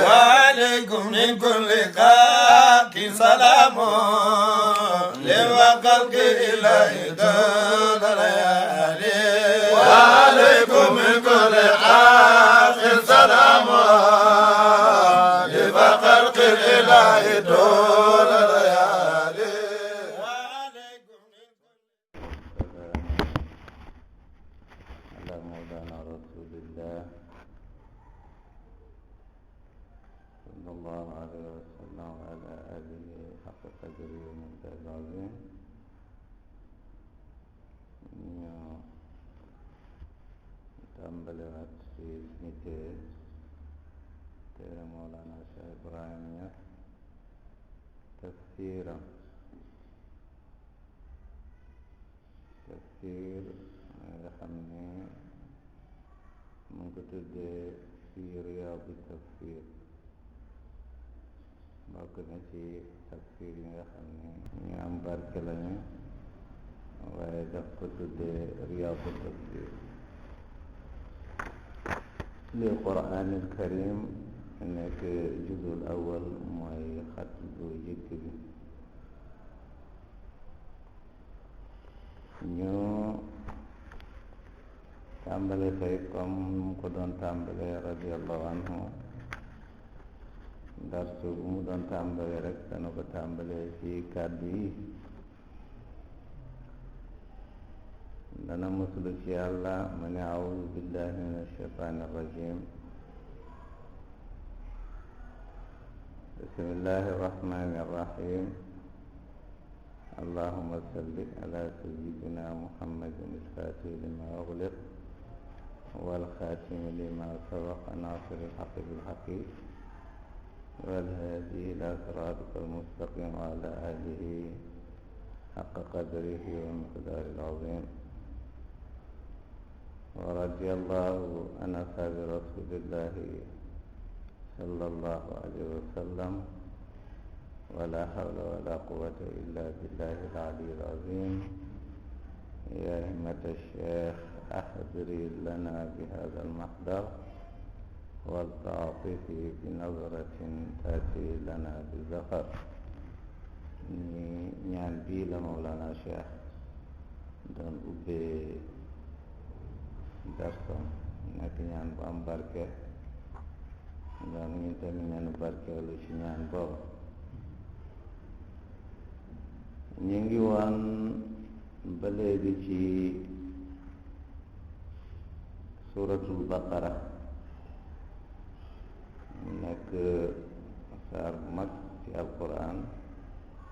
وعليكم من كل خلق سلام لوقلق إله دون ليالي وعليكم من كل خلق سلام لوقلق الإله دون ليالي على مولانا رسول الله صلى الله عليه وسلم وعلى آله حق قدره ومقداره العظيم ñu tàmbaliwaat ci suñu téere Mawlana Cheikh Ibrahim Niass tafsiram tafsir nga xam ne mu ngi ko tuddee fi Riyaadu Tafsir bokk na ci tafsir yi nga xam ne ñu am barke lañu waaye daf ko tuddee Riyaadu Tafsir li Quraanil Karim nekk juzul awal mooy xat bu jëkk bi ñu tàmbale tey comme mu ko doon tàmbale radiallahu anhu darsu bu mu doon tàmbale rek dana ko tàmbale ci kàddu yi dana musulu ci yàlla ma ne audu billahi min alshaytani arrajim bismillahi arrahmani arrahim allahumma salli ala sayyidina muhammadin alfatih lima ughliq والخاتم لما سبق ناصر الحق بالحق والهادي إلى صراطك المستقيم وعلى آله حق قدره ومقداره العظيم ورضي الله عن أصحاب رسول الله صلى الله عليه وسلم ولا حول ولا قوة إلا بالله العلي العظيم يا همة الشيخ أحضري لنا بهذا المحضر والتعاطفي بنظرة تأتي لنا بالزفر ñaan bii la Mawlana Cheikh doon ubbee darsam nekk ñaan bu am barke doon ñu tamit ñaanu barkeelu ci ñaan boobu ñu ngi woon ba léegi ci suratul baqara nekk saar bu mag ci alquran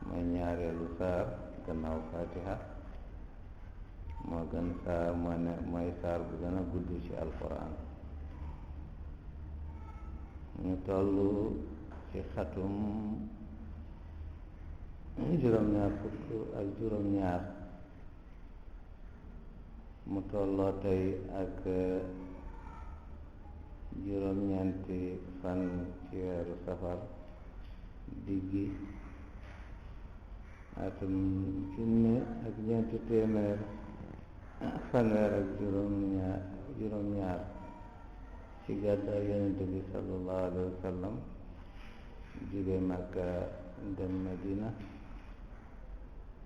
mooy ñaareelu saar gannaaw fatiha moo gën saar mooy saar bu gën a gudd ci alquran ñu toll ci xatum juróom-ñaar fukk ak juróom-ñaar mu tolloo tey ak juróom-ñeenti fan ci weeru safar diggi atum junne ak ñeenti téeméer fanweer ak juróom-ñaar ci gàddaay yonent bi sallallahu alayhi wa sallam jóge Makka dem Medina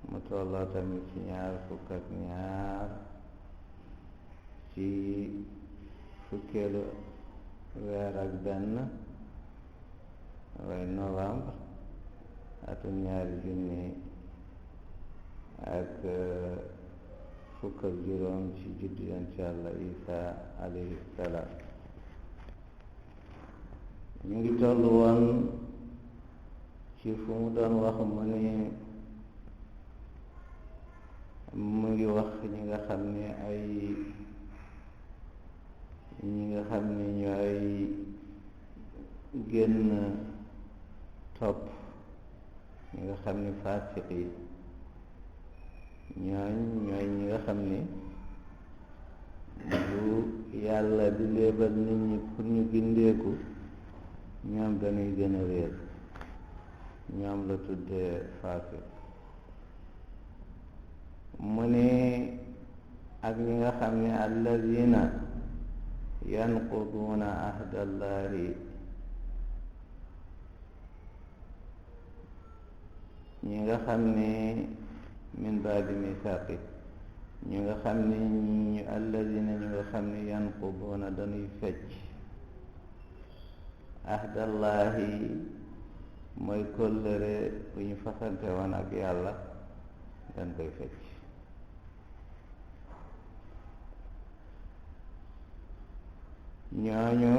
mu tolloo tamit ci ñaar fukk ak ñaar ci fukkeelu weer ak benn waaye novembre atum ñaari junni ak fukk ak juróom ci juddu yonent Yàlla Isa alayhi salaam ñu ngi toll woon ci fu mu doon wax mu ni mu ngi wax ñi nga xam ne ñooy génn topp ñi nga xam ne faasiq yi ñooy ñi nga xam ne bu yàlla di léebal nit ñi pour ñu gindeeku ñoom dañuy gën a réer ñoom la tuddee faasiq mu ne ak ñi nga xam ne alladina yanquduuna ahdallahi ñi nga xam ne min baadi misaaqi ñi nga xam ne ñu alladina ñu nga xam ne yanquduuna dañuy fecc ahdallahi mooy kóllëre bu ñu fasante woon ak yàlla dañ koy fecc ñooñu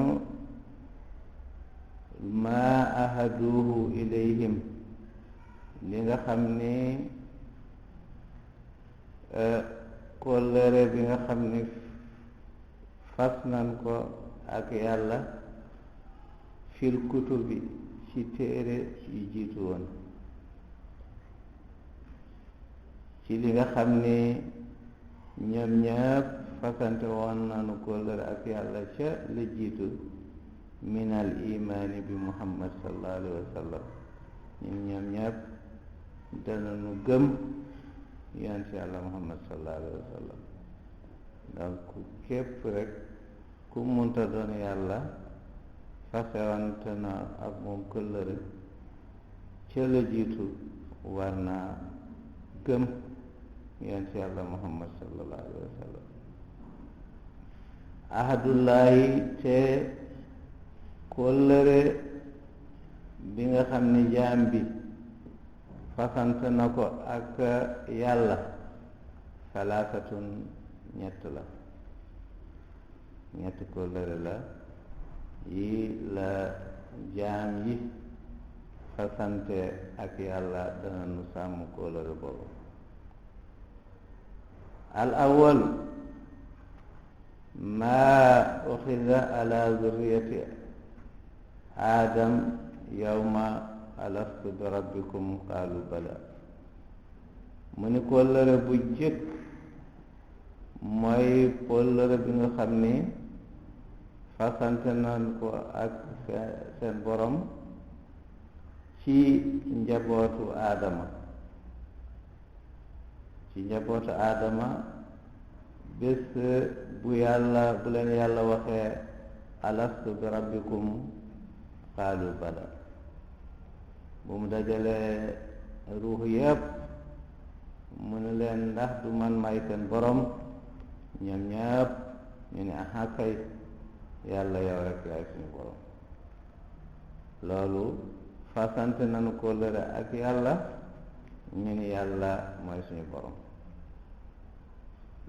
maa ahaduhu ilayhim li nga xam ni kóllëre bi nga xam ni fas nan ko ak yàlla fil kutubi ci téere yu jiitu woon ci li nga xam ni ñoom ñëpp fasante woon nanu kóllëre ak yàlla ca la jiitu min al imaani bi muhammad sallallahu alayhi wa sallam ñoom ñëpp danañu gëm yonent yàlla muhammad sallallahu alayhi wa sallam donc képp rek ku munta doon yàlla fasewante na ak moom kóllëre ca la jiitu war naa gëm yonent yàlla muhammad sallallahu alayhi wa sallam ahadullahi te kóllëre bi nga xam ne jaam bi fasante na ko ak yàlla salaasatun ñett la ñetti kóllëre la yi la jaam yi fasante ak yàlla dana nu sàmm kóllëre boobu al awwal maa uxida ala zurriyati aadam yawma alastu bi rabbikum qaalu bala mu ni kóllëre bu jëkk mooy kóllëre bi nga xam ni fasante nañ ko ak seen borom ci njabootu aadama bés bu leen yàlla waxee alastu bi rabbikum qaalu bala bu mu dajalee ruux yépp mu ne leen ndax du man may seen borom ñoom ñépp ñu ne aha kay yàlla yow rek yaay suñu borom loolu fasante nanu kóllëre ak yàlla ñu ni yàlla mooy suñu borom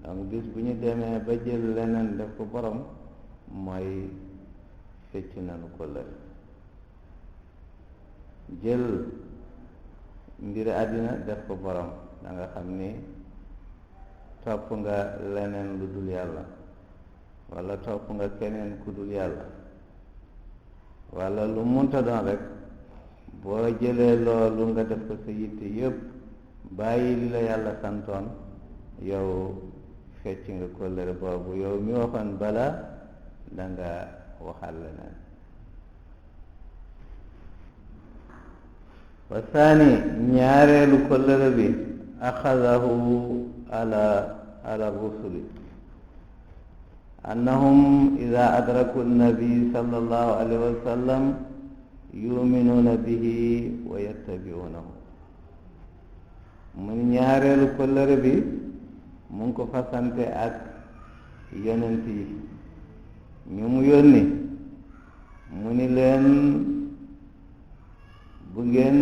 donc bis bu ñu demee ba jël leneen def ko borom mooy fecc nanu kóllëre jël mbiri àddina def ko borom da nga xam ni topp nga leneen lu dul yàlla wala topp nga keneen ku dul yàlla wala lu munta doon rek boo jëlee loolu nga def ko sa yitte yëpp bàyyi li la yàlla santoon yow fecc nga kóllëre boobu yow mi waxoon bala da nga waxal leneen wa saani ñaareelu kóllëre bi axadahu ala rusuli annahum ida adraku nabi sallallahu alayhi wa sallam yuminuuna bihi wa yattabiunahu mu ni ñaareelu kóllëre bi mu ngi ko fasante ak yonent yi ñu mu yónni mu ni leen bu ngeen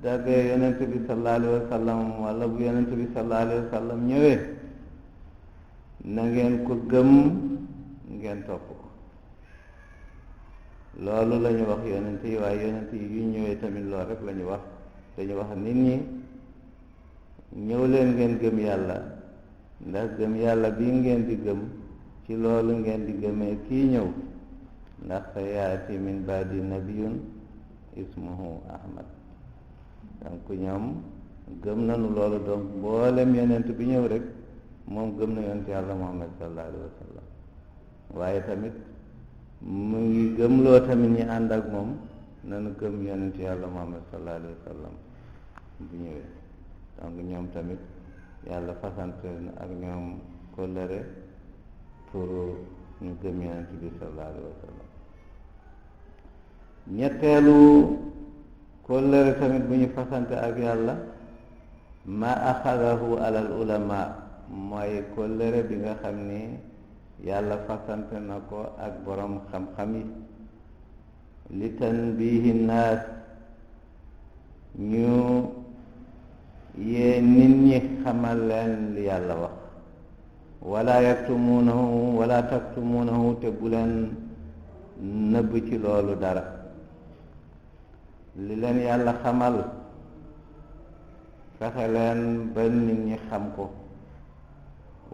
dabee yonent bi sallallahu alayhi wa sallam wala bu yonent bi sallallahu alayhi wa sallam ñëwee na ngeen ko gëm ngeen topp ko loolu la ñu wax yonent yi waaye yonent yi yu ñëwee tamit loolu rek la ñu wax dañu wax nit ñi ñëw leen ngeen gëm yàlla ndax gëm yàlla bii ngeen di gëm ci loolu ngeen di gëmee kii ñëw ndax sa yaati min baadi nabiyun ismuhu ahmad donc ñoom gëm nañu loolu donc mboolem yonent bi ñëw rek moom gëm na yonent yàlla muhammad sallallahu alayhi wa sallam waaye tamit mu ngi gëmloo tamit ñi ànd ak moom nanu gëm yonent yàlla muhammad sallallahu alayhi wa sallam bu ñëwee donc ñoom tamit yàlla fasante ak ñoom kóllëre pour ñu gëm yonent bi sallallahu alayhi wa sallam ñetteelu kóllëre tamit bu ñu fasante ak yàlla ma axadahu alal ulama mooy kóllëre bi nga xam ni yàlla fasante na ko ak borom xam-xam yi li tanbihi naas ñu yee nit ñi xamal leen li yàlla wax wala yaktumuunahu wala taktumuunahu te bu leen nëbb ci loolu dara li leen yàlla xamal fexe leen ba nit ñi xam ko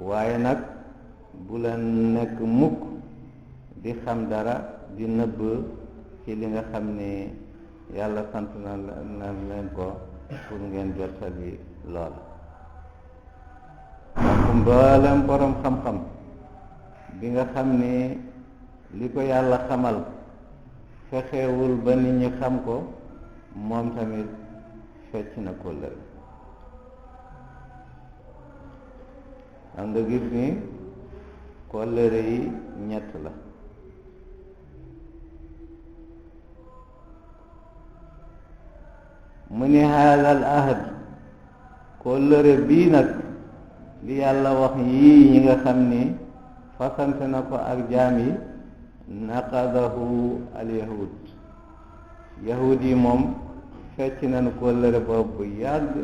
waaye nag bu leen nekk mukk di xam dara di nëbb ci li nga xam ni yàlla sant na leen ko pour ngeen jottali lool donc mboolem borom xam-xam bi nga xam ni li ko yàlla xamal fexewul ba nit ñi xam ko moom tamit fecc na kóllëre am nga gis ni kóllëre yi ñett la mu ni haadal ahd kóllëre bii nag li yàlla wax yii ñi nga xam ni fasante na ko ak jaam yi naqadahu alyahud yahud yi moom fecc nañu kóllëre boobu bu yàgg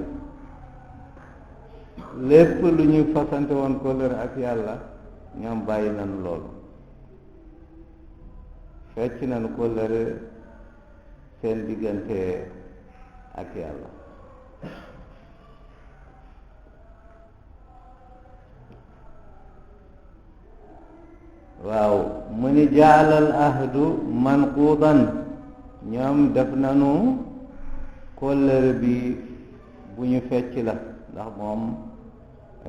lépp lu ñu fasante woon kóllëre ak yàlla ñoom bàyyi nañu loolu fecc nañu kóllëre seen diggante ak yàlla waaw mu ni jaalal ahdu manquudan ñoom def nañu kóllëre bi bu ñu fecc la ndax moom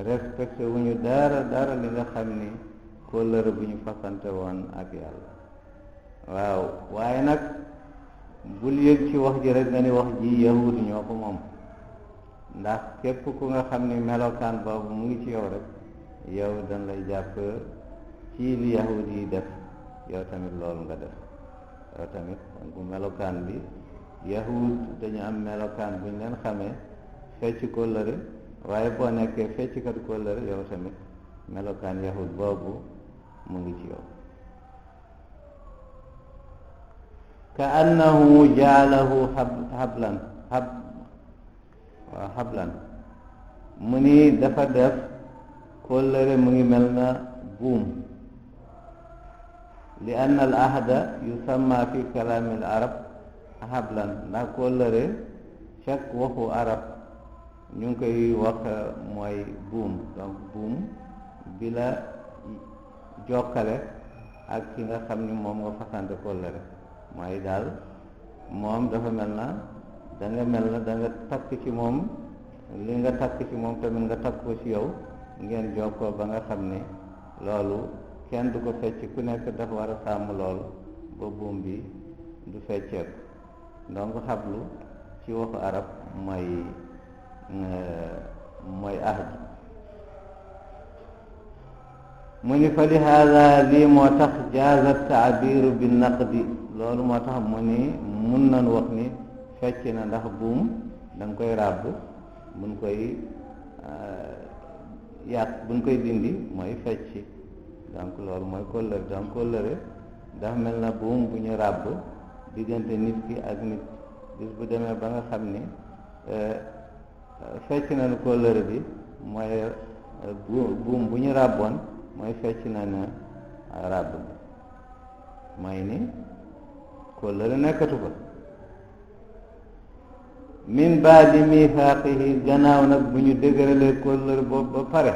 respecté wu ñu dara li nga xam ni kóllëre bu ñu fasante woon ak yàlla waaw waaye nag bul yëg ci wax ji rek nga ni wax ji yahud ñoo ko moom ndax képp ku nga xam ni melokaan boobu mu ngi ci yow rek yow dañ lay jàpp ci li yahud yi def yow tamit loolu nga def yow tamit bu melokaan bi yahud dañu am melokaan bu ñu leen xamee fecc kóllëre waaye boo nekkee fecckat kóllëre yow tamit melokaan yahud boobu mu ngi ci yow ka annahu jaalahu hablan hablan mu ni dafa def kóllëre mu ngi mel na buum li anna al ahda yusamma fi kalaami al arab hablan ndax kóllëre fekk waxu arab ñu ngi koy wax mooy buum donc buum bi la jokkale ak ki nga xam ni moom nga fasante kóllëre mooy daal moom dafa mel na da nga takk ci moom li nga takk ci moom tamit nga takk ko ci yow ngeen jokkoo ba nga xam ne loolu kenn du ko fecc ku nekk dafa war a sàmm loolu ba buum bi du fecceeku donc xablu ci waxu arab mooy ahd mu ni fa li haada lii moo tax jaaza taabiru bi naqdi loolu moo tax mu ni mun nañu wax ni fecc na ndax buum da nga koy ràbb buñ koy buñ koy dindi mooy fecc donc loolu mooy kóllëre donc kóllëre dafa mel na buum bu ñu ràbb diggante nit ki ak nit bis bu demee ba nga xam ni fecc nañu kóllëre bi mooy buum bu ñu ràbboon mooy fecc nañu ràbb bi mooy ni kóllëre nekkatu ko min baadi mithaaqihi gannaaw nag bu ñu dëgëralee kóllëre boobu ba pare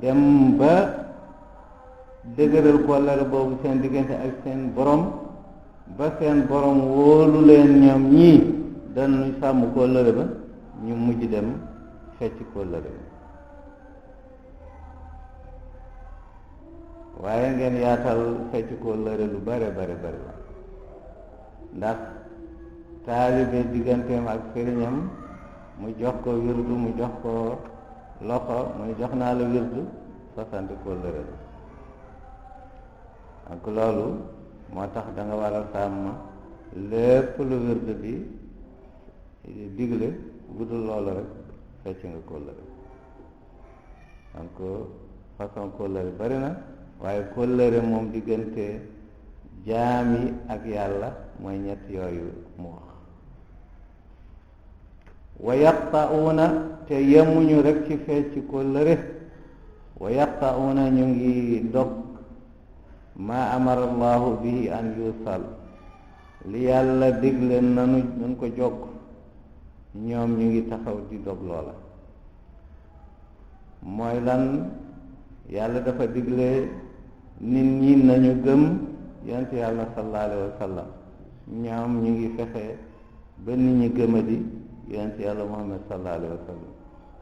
dem ba dëgëral kóllëre boobu seen diggante ak seen borom ba seen borom wóolu leen ñoom ñii dañu sàmm kóllëre ba ñu mujj dem fecc kóllëre ba waaye ngeen yaatal fecc kóllëre lu bare la ndax taalibe digganteem ak sëriñam mu jox ko wirdu mu jox ko loxo muy jox naa la wirdu fasante kóllëre la ak loolu moo tax da nga war a sàmm lépp lu wirdu bi digle bu dul loolu rek fecc nga kóllëre. donc façon kóllëre bari na waaye kóllëre moom diggante jaam yi ak yàlla mooy ñett yooyu mu wax. wa yaqta'uuna te yemuñu rek ci fecc kóllëre, wa yaqta'uuna ñu ngi dog maa amara allahu bihi an yusal, li yàlla digle nanu ko jokk, ñoom ñu ngi taxaw di dog loola. mooy lan? yàlla dafa digle nit ñi nañu gëm yonent yàlla sallallahu alayhi wa sallam, ñoom ñu ngi fexe ba nit ñi gëmadi yonent yàlla muhammad sallallahu alayhi wa sallam.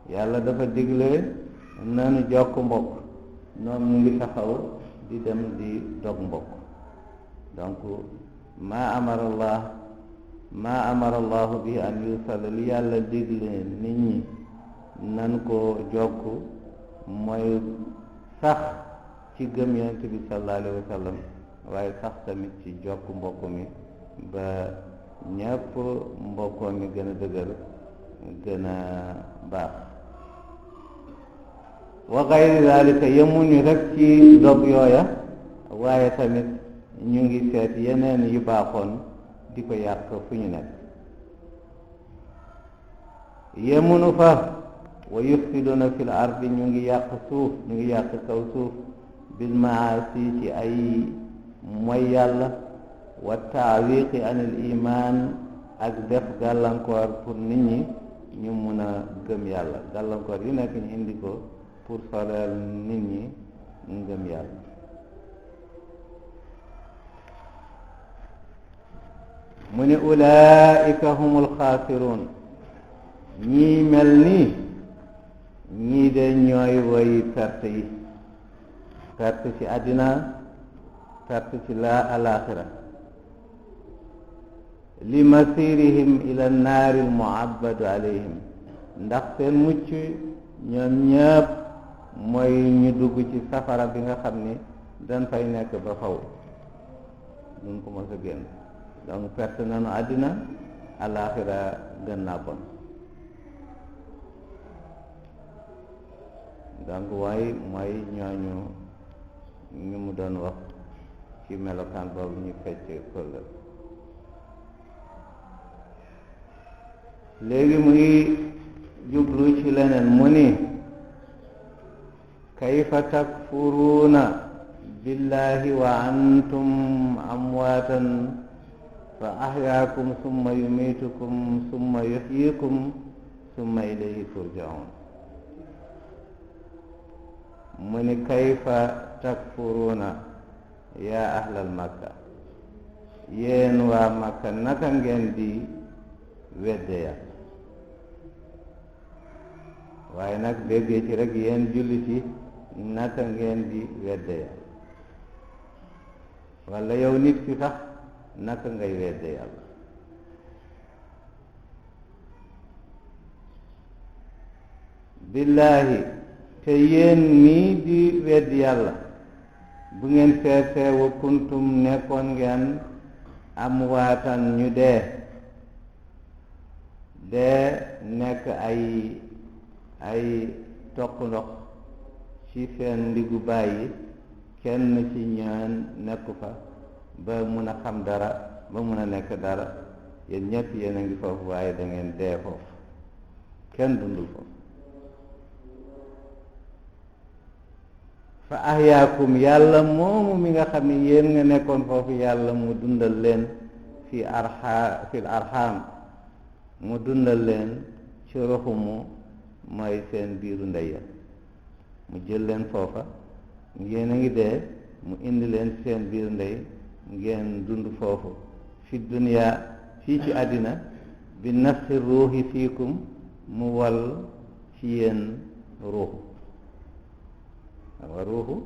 yàlla dafa digle nanu jokk mbokk, ñoom ñu ngi taxaw di dem di dog mbokk. donc maa amara allahu bi an yusal, li yàlla digle nit ñi nan ko jokk mooy sax ci gëm yonent bi sallallahu alayhi wa sallam, waaye sax tamit ci jokk mbokk mi ba ñépp mbokkoo mi gën a dëgër, gën a baax. wa gayri zalika yemuñu rek ci dog yooya, waaye tamit ñu ngi seet yeneen yu baaxoon di ko yàq fu ñu nekk. yemunu fa wa yufsiduna fil ardi, ñu ngi yàq suuf, ñu ngi yàq kaw suuf bil maasi ci ay mooy yàlla, wa taawiqi anil iman, ak def gàllankoor pour nit ñi ñu mun a gëm yàlla. gàllankoor yu nekk ñu indi ko pour soreel nit ñi ngëm yàlla. mu ne ulaika humul xaasiruun, ñii mel nii ñii de ñooy woy perte yi, perte ci àddina, perte ci alaaxira. li masirihim ila naari almuabbadu alayhim, ndax seen mucc ñoom ñëpp mooy ñu dugg ci safara bi nga xam ni dañ fay nekk ba faw, duñ ko mos a génn. donc perte nañu àddina, alaaxira gën naa bon. donc mooy ñooñu ñu mu doon wax ci melokaan boobu ñu fecc kóllëre. léegi mu ngi jublu ci leneen, mu ni kayfa takfuruuna billahi wa antum amwaatan fa ahyaakum summa yumiitukum summa yuhyikum summa ilayhi turjaun. mu ni kayfa takfuruuna yaa ahlal makka, yéen waa makka naka ngeen di wedde yàlla. waaye nag déggee ci rek yéen jullit yi naka ngeen di wedde yàlla, walla yow nit ki sax naka ngay wedde yàlla. billaahi, te yéen nii di weddi yàlla, bu ngeen seetee wa kuntum nekkoon ngeen amwaatan ñu dee nekk ay toq ndox ci seen ndiggu bàyyi, kenn ci ñaan nekku fa ba mun a xam dara, ba mun a nekk dara. yéen ñëpp yéen a ngi foofu, waaye da ngeen dee foofu, kenn dundul foofu. fa ahyaakum, yàlla moomu mi nga xam ne yéen nga nekkoon foofu, yàlla mu dundal leen fil arham, mu dundal leen ci roxumu mooy seen biiru ndey ya. mu jël leen foofa, ngeen a ngi dee, mu indi leen seen biiru ndey, ngeen dund foofu fi dunya, fii ci àddina, bi nafsi ruuxi fiikum, mu wal ci yéen ruuxu. waaw ruuxu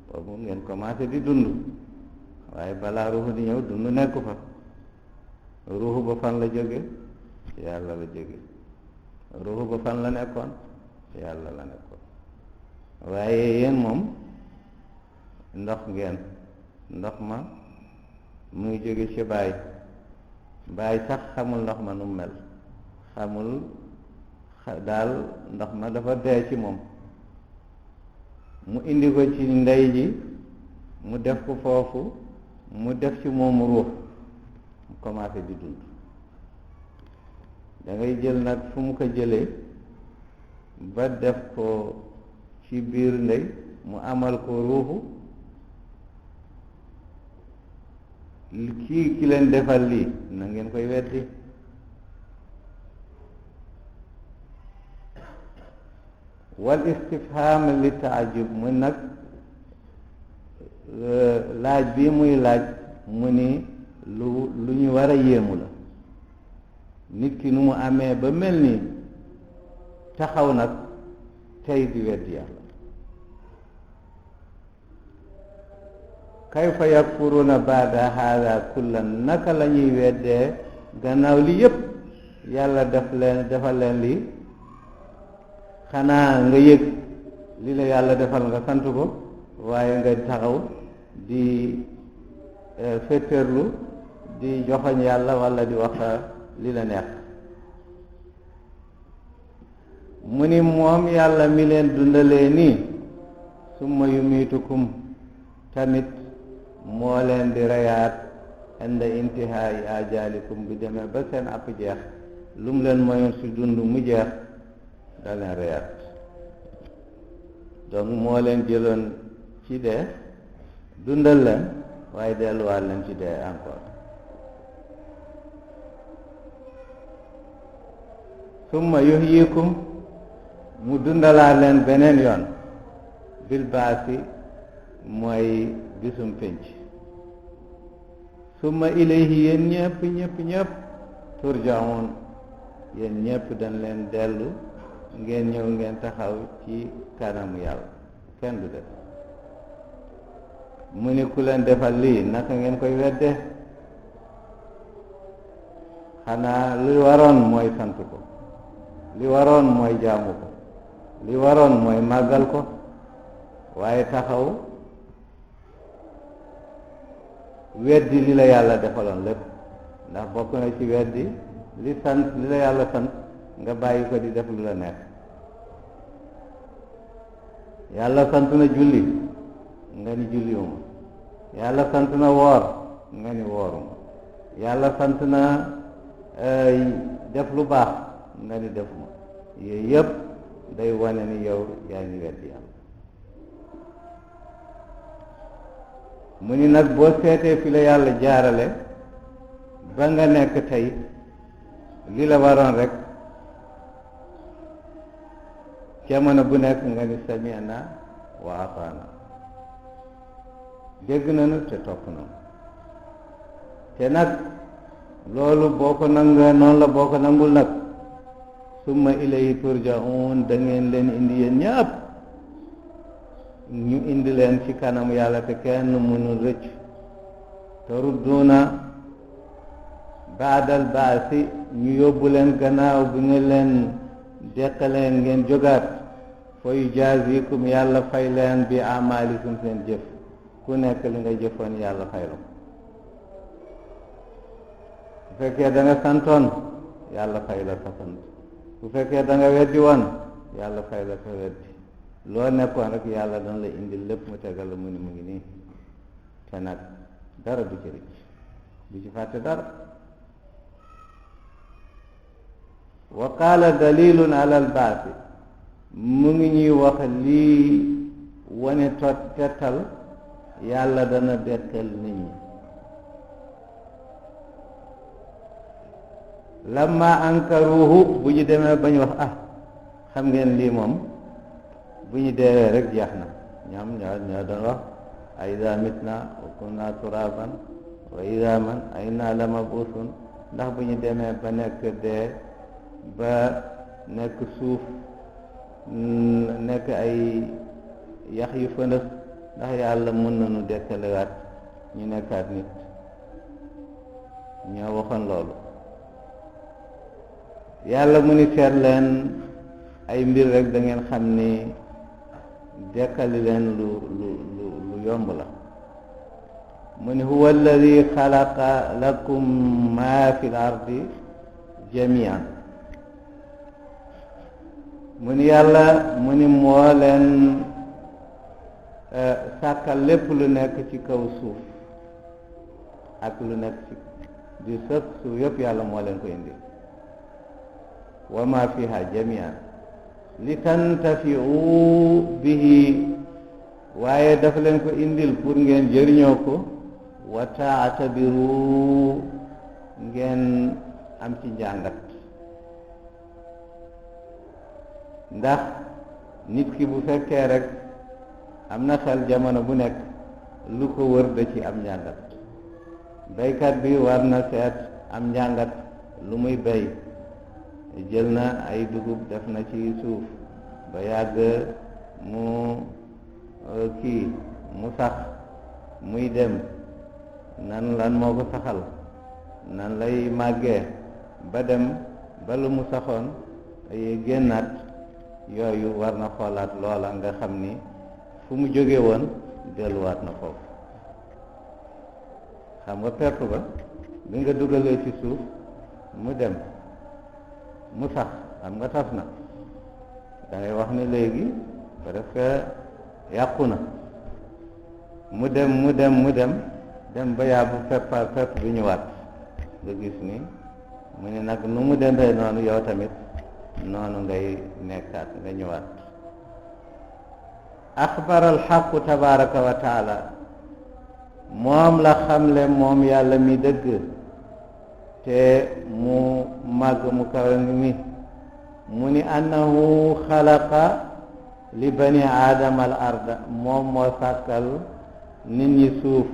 boobu ngeen commencé di dund, waaye balaa ruuxu di ñëw dund nekku fa. ruuxu ba fan la jóge? yàlla la jóge. ruuxu ba fan la nekkoon? yàlla la nekkoon. waaye yéen moom ndox ngeen, ndox ma mu ngi jóge ci baay sax xamul ndox ma nu mel, xamul daal ndox ma dafa dee ci moom mu indi ko ci ndey ji mu def ko foofu mu def ci moom ruux mu commencé di dund da ngay jël nag fu mu ko jëlee ba def ko ci biir ndey mu amal ko ruuxu ki leen defal lii na ngeen koy weddi wal istifham li taajub mu nag laaj bi muy laaj mu ni lu ñu war a yéemu la nit ki nu mu amee ba mel ni taxaw nag tey di weddi yàlla kayfa yakfuruna baada hada kullan naka la ñuy weddee gannaaw li yépp yàlla defal leen li xanaa nga yëg li la yàlla defal nga sant ko waaye nga taxaw di féeteerlu di joxoñ yàlla walla di wax li la neex mu ni moom yàlla mi leen dundalee nii summa yumiitukum tamit moo leen di reyaat inda intihaayi ajaalikum bi demee ba seen àpp jeex lu mu leen mayoon si dund mu jeex da leen reyaat donc moo leen jëloon ci dee dundal leen waaye delluwaat leen ci dee encore summa yuhyikum mu dundalaat leen beneen yoon bil baasi mooy bisum pénc summa ilayhi yéen ñëpp turjaun yéen ñëpp dañ leen dellu ngeen ñëw ngeen taxaw ci kanamu yàlla kenn du def mu ni ku leen defal lii naka ngeen koy wedde xanaa li waroon mooy sant ko li waroon mooy jaamu ko li waroon mooy màggal ko waaye taxaw weddi li la yàlla defaloon lépp ndax bokk na ci weddi li la yàlla sant nga bàyyi ko di def lu la neex yàlla sant na julli nga ni julliwuma yàlla sant na woor nga ni wooruma yàlla sant na def lu baax nga ni defuma yooyu yëpp day wane ni yow yaa ngi weddi yàlla mu ni nag boo seetee fi la yàlla jaarale ba nga nekk tey li la waroon rek jamono bu nekk nga ni sami'na wa ata'na dégg nañu te topp nañu te nag loolu boo ko nangee noonu la boo ko nangul nag summa ilayhi turja'un da ngeen leen indi yéen ñëpp ñu indi leen ci kanam yàlla te kenn mënul rëcc tarudduuna baadal baasi ñu yóbbu leen gannaaw bi nga leen deqaleen ngeen jógaat fa yujaazikum yàlla fay leen bi amalikum seen jëf ku nekk li nga jëfoon yàlla fay la bu fekkee da nga santoon yàlla fay la sa sant bu fekkee da nga weddi woon yàlla fay la sa weddi loo nekkoon rek yàlla dana la indil lépp mu tegal la mu ni mu ngi nii te nag dara du ci rëcc du ci fàtte dara wa qaala dalilun ala albaasi mu ngi ñuy wax lii wane tettal yàlla dana dekkal nit ñi lamma ankaruhu bu ñu demee bañ wax xam ngeen lii moom bu ñu deewee rek jeex na ñoo doon wax a ida mitna wa kunna turaban wa ida man ayna la mabusun ndax bu ñu demee ba nekk dee ba nekk suuf nekk ay yax yu fëndës ndax yàlla mën nañu dekkalewaat ñu nekkaat nit ñoo waxoon loolu yàlla mu ni seet leen ay mbir rek da ngeen xam ni dekkali leen lu yomb la mu ni huwa alladi xalaqa lakum ma fi l ardi jamian mu ni yàlla mu ni moo leen sàkkal lépp lu nekk ci kaw suuf ak lu nekk ci di sëf suuf yëpp yàlla moo leen ko indi wa ma fiha jamian li tantafiu bihi waaye dafa leen ko indil pour ngeen jëriñoo ko wa taatabiru ngeen am ci njàngat ndax nit ki bu fekkee rek am na xel jamono bu nekk lu ko wër da ci am njàngat baykat bi war na seet am njàngat lu muy bay jël na ay dugub def na ci suuf ba yàgg mu mu sax muy dem nan lan moo ko saxal nan lay màggee ba dem ba lu mu saxoon génnaat yooyu war na xoolaat loola nga xam ni fu mu jóge woon delluwaat na foofu xam nga perte ba bi nga dugalee ci suuf mu dem mu sax xam nga tas na dangay wax ni léegi presque yàqu na mu dem ba yàbbu fepp bi ñëwaat nga gis ni mu ne nag nu mu demee noonu yow tamit noonu ngay nekkaat nga ñëwaat axbar alxaqu tabaraka wa taala moom la xamle moom yàlla mi dëgg te mu màgg mu kawe mi mu ni annahu xalaqa li bani aadama al arda moom moo sàkkal nit ñi suuf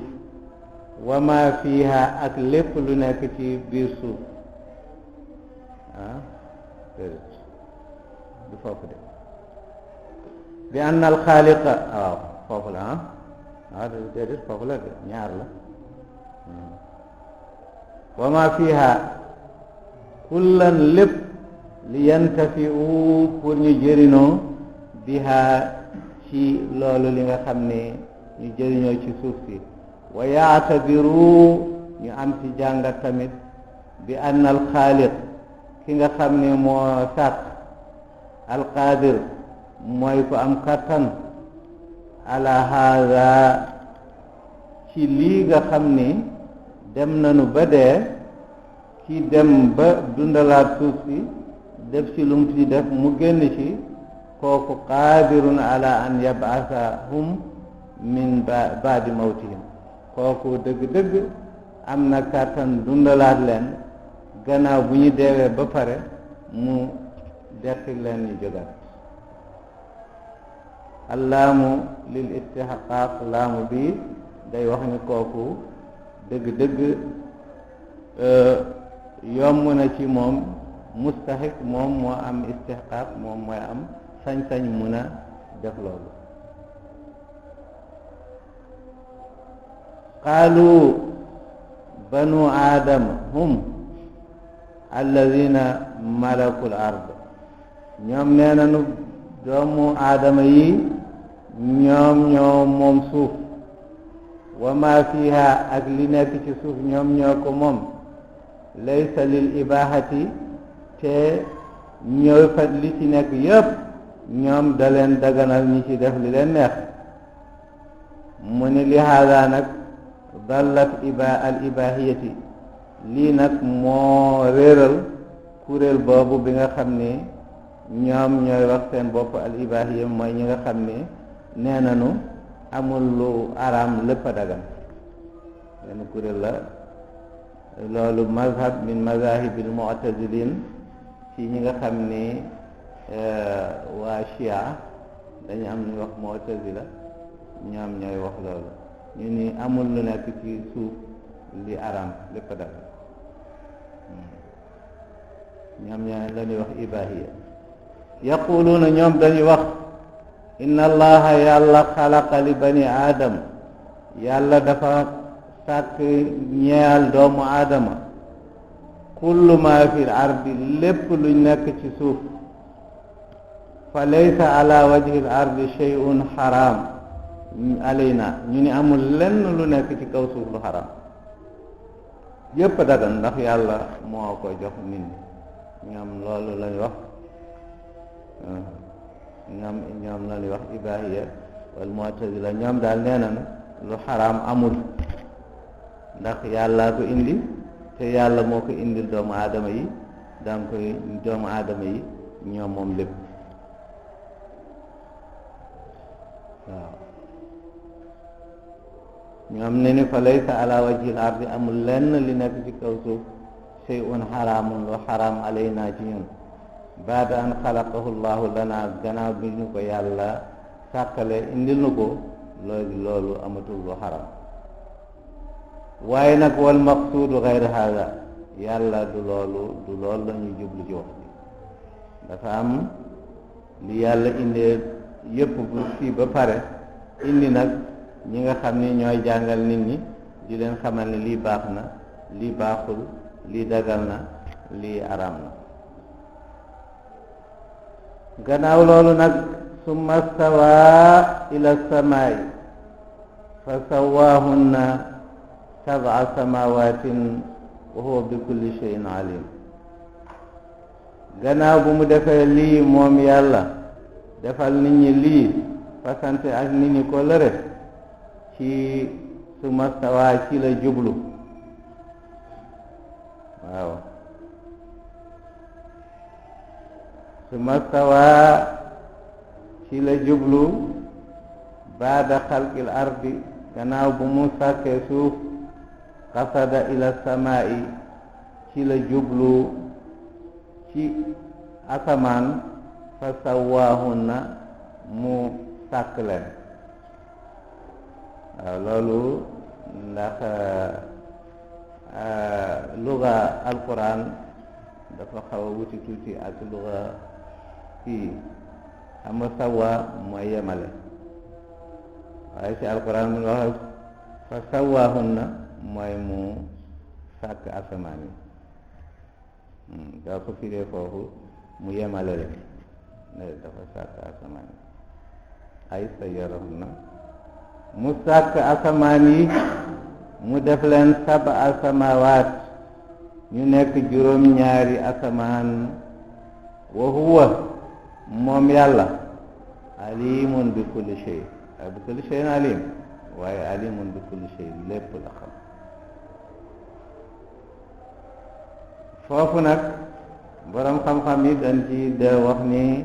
wa ma fiha ak lépp lu nekk ci biir suuf déedéet du foofu de bi ann al xaaliqa waaw foofu la déedéet foofu la de ñaar la wa ma fiha kullan lépp li yantafiu pour ñu jëriñoo biha ci loolu li nga xam ne ñu jëriñoo ci suuf si wa yaatabiru ñu am ci jàngat tamit bi ann al xaaliq ki nga xam ne moo sàkk alqaadir mooy ko am kattan ala haada ci lii nga xam ni dem nañu ba dee ki dem ba dundalaat suuf si def ci lum ci def mu génn ci kooku qaadirun ala an yab'athahum min baadi mawtihim kooku dëgg-dëgg am na kàttan dundalaat leen gannaaw bu ñu deewee ba pare mu dekk leen ñu jógaat allaamu lil istihqaaq laamu bi day wax ni kooku dëgg-dëgg yomb na ci moom mustahiq moom moo am istihqaaq moom mooy am sañ-sañ mun a def loolu qaalu banu aadama hum alladina malakul ard ñoom nee nañu doomu aadama yi ñoom ñoo moom suuf wa ma fiha ak li nekk ci suuf ñoom ñoo ko moom laysa lil ibahati te ñooy fat li ci nekk yépp ñoom da leen daganal ñi ci def li leen neex mu ni li haada nag dallat al ibahiyati lii nag moo réeral kuréel boobu bi nga xam ni ñoom ñooy wax seen bopp al ibahiya mooy ñi nga xam ni nee nañu amul lu araam lépp a dagan benn kuréel la loolu mazhab min mazahibil mu'tazilin ci ñi nga xam ni waa Shia dañu am ñu wax mu'tazila ñoom ñooy wax loolu ñu ni amul lu nekk ci suuf li araam lépp a dagan ñoom ñooy la ñuy wax ibahiya yaquluuna ñoom dañuy wax inna allaha yàlla xalaqa li bani aadam yàlla dafa sàkk ñeyal doomu aadama kullu ma fi l ardi lépp luñ nekk ci suuf fa laysa ala wajhi l ardi shay'un xaraam alayna ñu ni amul lenn lu nekk ci kaw suuf lu xaraam yépp dagan ndax yàlla moo ko jox nit ñi ñoom loolu lañ wax ñoom la ñuy wax ibaahiya wal mu'tazila ñoom daal nee nañu lu xaraam amul ndax yàllaa ko indi te yàlla moo ko indil doomu aadama yi daan koy doomu aadama yi ñoom moom lépp waaw ñoom ne ni fa laysa ala wajhil ardi amul lenn li nekk ci kaw suuf shay'un xaraamun lu xaraam alaynaa ci ñun baada an xalaqahu llahu lana gannaaw bi ñu ko yàlla sàkkale indil nu ko loolu amatul lu xaraam waaye nag wal maqsuudu gayr hada yàlla du loolu la ñu jublu ci wax bi dafa am li yàlla indee yépp bu fii ba pare indi nag ñi nga xam ni ñooy jàngal nit ñi di leen xamal ne lii baax na lii baaxul lii dagal na lii araam na gannaaw loolu nag summa stawaa ila samaai fa sawaahunna sab'a samaawatin wa huwa bi kulli shay'in alim gannaaw bu mu defee lii moom yàlla defal nit ñi lii fasante ak nit ñi ko lëre ci summa stawaa ci la jublu waaw summa stawaa ci la jublu baada xalqil ardi gannaaw bu mu sàkkee suuf qasada ila samaa'i ci la jublu ci asamaan fa sawaahunna mu sàkk leen waaw loolu ndax luga alquran dafa xaw a wuti tuuti ak luga fii xam nga sawa mooy yemale waaye ci alquran mu wax fa sawaahunna mooy mu sàkk asamaan yi daa ko firee foofu mu yemale leen ne dafa sàkk asamaan yi ay sayyarahunna mu sàkk asamaan yi mu def leen sab'a samaawaat ñu nekk juróom-ñaari asamaan wa huwa moom yàlla alimun bi kulli shay bi kulli shayin alim waaye alimun bi kulli shay lépp la xam foofu nag borom xam-xam yi dañ ci de wax ni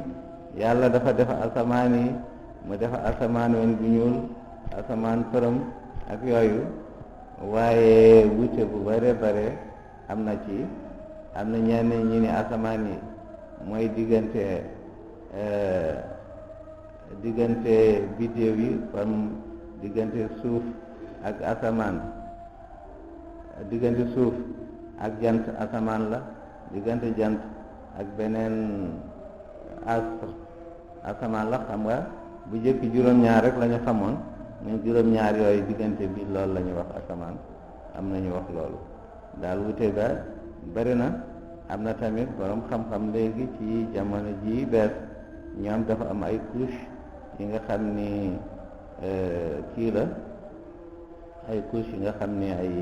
yàlla dafa def asamaan yi mu def asamaan wen bu ñuul asamaan përëm ak yooyu waaye wuute bu bare bare am na ci am na ñenn ñi ni asamaan yi mooy diggante biddéew yi comme diggante suuf ak asamaan diggante suuf ak jant asamaan la diggante jant ak beneen astre asamaan la xam nga bu jëkk juróom-ñaar rek la ñu xamoon ñun juróom-ñaar yooyu diggante bi loolu la ñu wax asamaan am na ñu wax loolu daal wute ga bari na am na tamit borom xam-xam léegi ci jamono ji bees ñoom dafa am ay couche yi nga xam ni kii la ay couche yi nga xam ni ay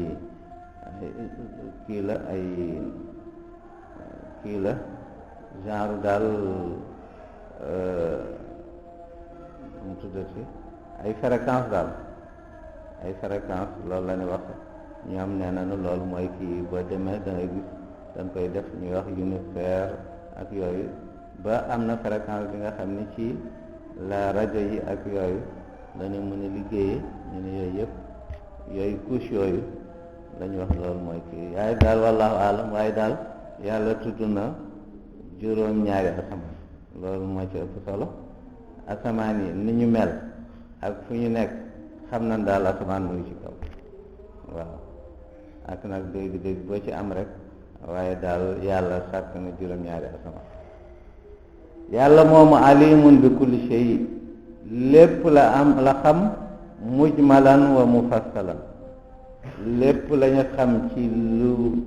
kii la genre daal mu tuddati ay fréquence daal ay fréquence loolu la ñu wax ñoom nee nañu loolu mooy kii boo demee da ngay gis dañ koy def ñuy wax univers ak yooyu ba am na fréquence bi nga xam ni ci la rajo yi ak yooyu dañu mën a liggéeyee ñu ne yooyu yëpp yooyu couche yooyu la ñu wax loolu mooy kii yaay daal wallahu alam waaye daal yàlla tudd na juróom-ñaari asamaan loolu moo ci ëpp solo asamaan yi ni ñu mel ak fu ñu nekk xam na daal asamaan mu ngi ci kaw waaw ak nag dégg-dégg boo ci am rek waaye daal yàlla sàkk na juróom-ñaari asamaan yàlla moomu alimun bi kulli shay lépp la am la xam mujmalan wa mufassalan lépp la ñu xam ci lu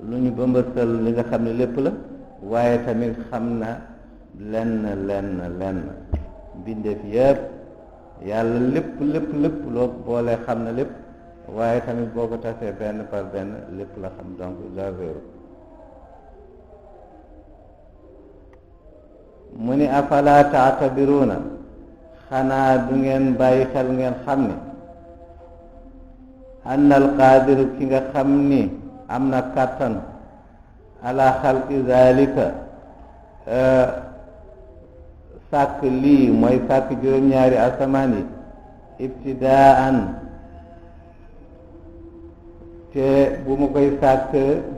ñu bëmbësal li nga xam ne lépp la waaye tamit xam na lenn mbindeef yépp yàlla lépp loo boolee xam na lépp waaye tamit boo ko tasee benn par benn lépp la xam donc la wéeru mu ni afala taatabiruuna xanaa du ngeen bàyyi xel ngeen xam ni annal qaadiru ki nga xam ni am na kàttan ala xalqi zalika sàkk lii mooy sàkk juróom-ñaari asamaan yi ibtidaan te bu mu koy sàkk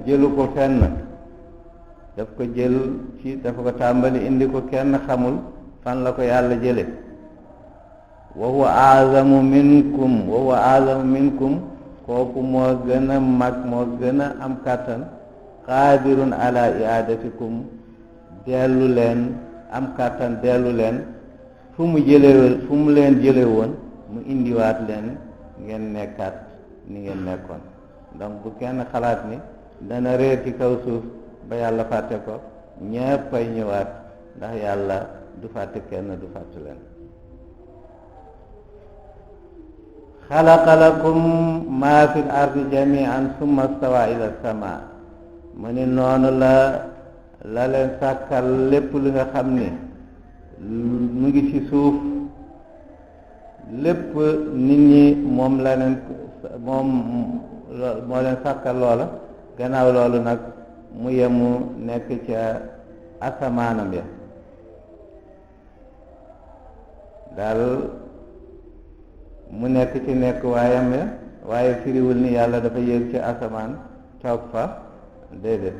jëlu ko fenn daf ko jël ci dafa ko tàmbali indi ko kenn xamul fan la ko yàlla jële wa huwa a'zamu minkum kooku moo gën a mag moo gën a am kàttan qaadirun ala i'adatikum dellu leen am kàttan dellu leen fu mu leen jële woon mu indiwaat leen ngeen nekkaat ni ngeen nekkoon donc bu kenn xalaat ni dana réer ci kaw suuf ba yàlla fàtte ko ñépp ay ñëwaat ndax yàlla du fàtte kenn du fàtte leen xalaqa lakum maa fi l ardi jamian summa stawa ila sama mu ni noonu la leen sàkkal lépp li nga xam ni mu ngi ci suuf lépp nit ñi moom moo leen sàkkal loola gannaaw loolu nag mu yemu nekk ca asamaanam ya daal mu nekk ci nekk waayam ya waaye firiwul ni yàlla dafa yéeg ci asamaan toog fa déedéet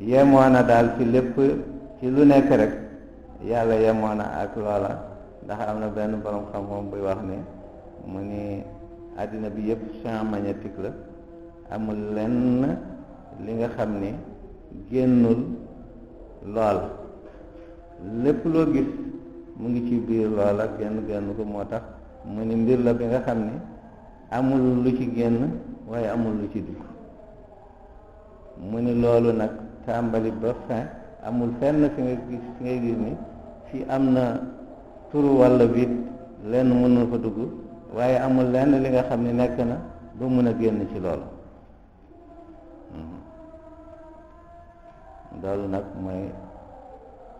yemoona daal ci lépp ci lu nekk rek yàlla yemoona ak loola ndax am na benn borom xam-xam buy wax ne mu ni àddina bi yëpp champ magnétique la amul lenn li nga xam ni génnul lool lépp loo gis mu ngi ci biir loola génn ko moo tax mu ni mbir la bi nga xam ni amul lu ci génn waaye amul lu ci dugg mu ni loolu nag tàmbali ba fin amul fenn fi ngay gis ni fi am na turu walla vide lenn mënul fa dugg waaye amul lenn li nga xam ni nekk na ba mën a génn ci loolu loolu nag mooy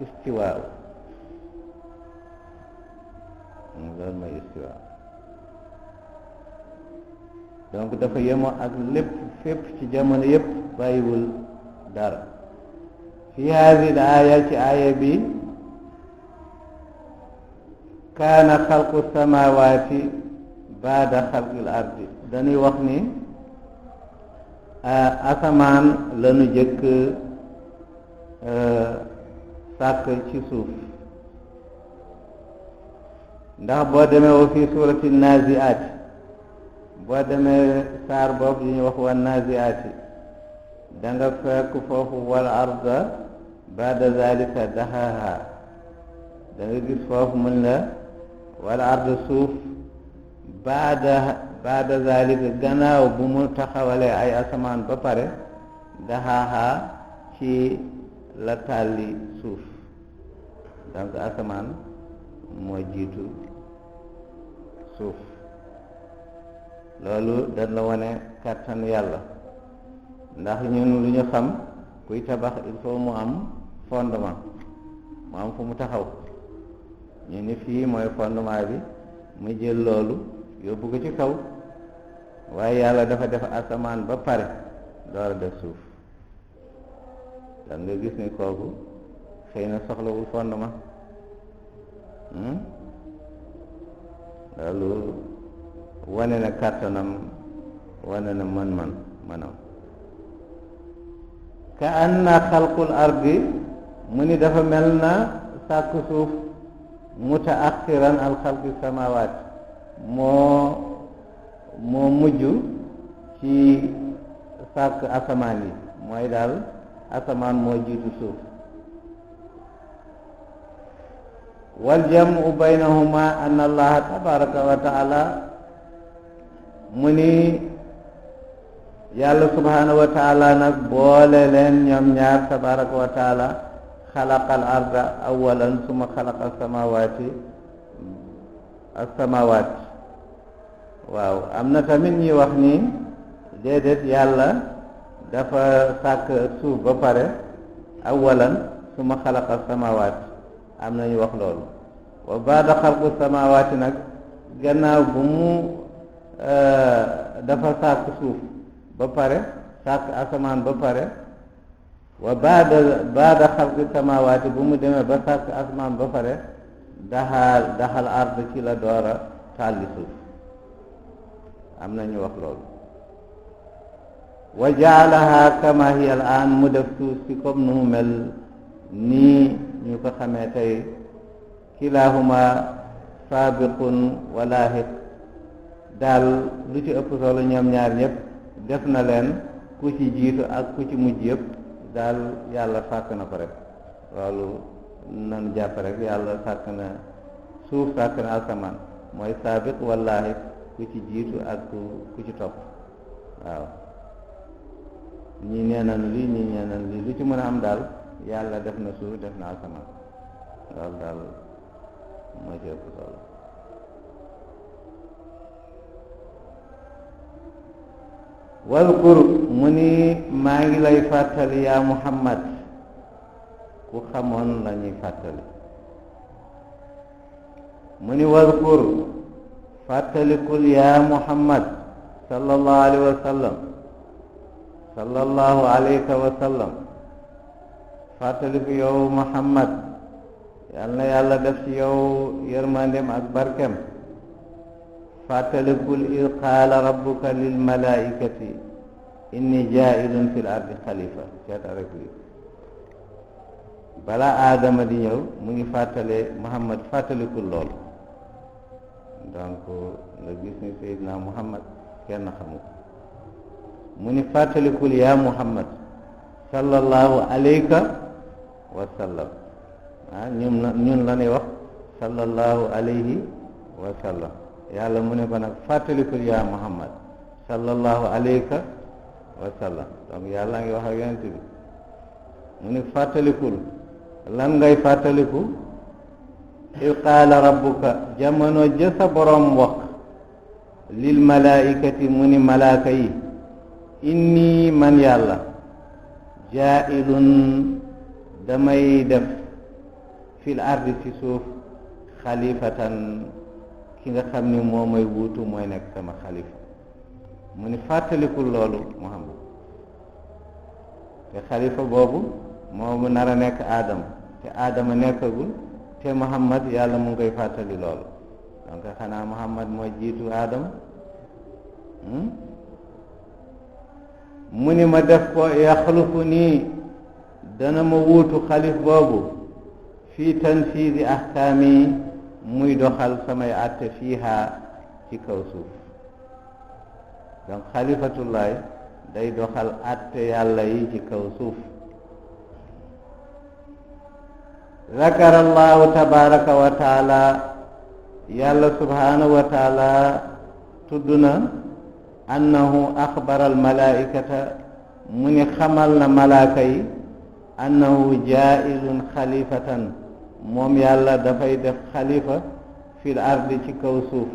istiwaa loolu mooy istiwaa donc dafa yemoo ak lépp fépp ci jamono yépp bàyyiwul dara fi haadihi aaya ci aaya bi kaana xalqu samaawaati baada xalqil ardi dañuy wax ni asamaan lañu jëkk sàkk ci suuf ndax boo demee wa fi suurati naaziaati boo demee saar boobu yi ñu wax wa naaziaati da nga fekk foofu wal arda baada zalika dahaha da nga gis foofu mun la wal arda suuf baada zalika gannaaw bu mu taxawalee ay asamaan ba pare dahaha ci la tàlli suuf donc asamaan moo jiitu suuf loolu dañ la wane kàttanu yàlla ndax ñun lu ñu xam kuy tabax il faut mu am fondement mu am fu mu taxaw ñu ni fii mooy fondement bi mu jël loolu yóbbu ko ci kaw waaye yàlla dafa def asamaan ba pare door a def suuf dan nga gis ni kooku xëy na soxlawul fondement loolu wane na kàttanam wane na manam ka anna xalqul ardi mu ni dafa mel na sàkk suuf mutaaxiran al xalqi samawaati moo mujj ci sàkk asamaan yi mooy daal asamaan moo jiitu suuf wal jamu baynahuma an allaha tabaraka wa taala mu ni yàlla subhanahu wa taala nag boole leen ñoom ñaar tabaraka wa taala xalaqal arda awalan suma xalaqa as-samawati waaw am na tamit ñuy wax ni déedéet yàlla dafa sàkk suuf ba pare awalan suma xalaqa samawaat am nañu wax loolu wa baada xalqu samawaati nag gannaaw bu mu dafa sàkk suuf ba pare sàkk asamaan ba pare wa baada xalqu samawaati bu mu demee ba sàkk asamaan ba pare daxal ard ci la doora tàlli suuf am nañu wax loolu wa jaalaha kama hiya al an mu def suuf si comme nu mu mel nii ñu ko xamee tey kilahuma saabiqun wa laahiq daal lu ci ëpp solo ñoom ñaar ñëpp def na leen ku ci jiitu ak ku ci mujj yëpp daal yàlla sàkk na ko rek loolu nan jàpp rek yàlla sàkk na suuf sàkk na asamaan mooy saabiq wa laahiq ku ci jiitu ak ku ci topp waaw ñii nee nañu lii ñii nee nañu lii lu ci mën a am daal yàlla def na suuf def na asamaan loolu daal moo ci ëpp solo wadkur mu ni maa ngi lay fàttali yaa Muhammad ku xamoon la ñuy fàttali mu ni wadkur fàttalikul yaa Muhammad sallallahu alayhi wa sallam sallallahu alayka wa sallam fàttaliku yow Muhammad yal na yàlla def ci yow yërmandem ak barkem fàttalikul id qaala rabbuka lil malaikati inni jaa'ilun fil ardi xalifa seeta rek li balaa aadama di ñëw mu ngi fàttalee Muhammad fàttalikul lool donc nga gis ni Seydina Muhammad kenn xamu ko mu ni fàttalikul yaa Muhammad sallallahu alayka wa sallam ñun la ñuy wax sallallahu alayhi wa sallam yàlla mu ne ko nag fàttalikul yaa Muhammad sallallahu alayka wa sallam donc yàlla ngi wax ak yonent bi mu ni fàttalikul lan ngay fàttaliku id qaala rabbuka jamono ja sa boroom wax lil malaikati mu ni malaaka yi inni man yàlla jaa'ilun damay def fil ardi ci suuf xalifatan ki nga xam ni moo may wuutu mooy nekk sama xalifa mu ni fàttalikul loolu Muhammad te xalifa boobu moo mu nar a nekk aadama te aadama nekkagul te Muhammad yàlla mu ngi koy fàttali loolu donc xanaa Muhammad moo jiitu aadama mu ni ma def ko yaxlufu nii dana ma wuutu xalif boobu fii tanfiidi ahkaami muy doxal samay àtte fiiha ci kaw suuf donc xalifatullahi day doxal àtte yàlla yi ci kaw suuf zakara allahu tabaraka wa taala yàlla subhanahu wa taala tudd na annahu axbara almalaikata mu ni xamal na malaaka yi annahu jaa'ilun xalifatan moom yàlla dafay def xalifa fil ardi ci kaw suuf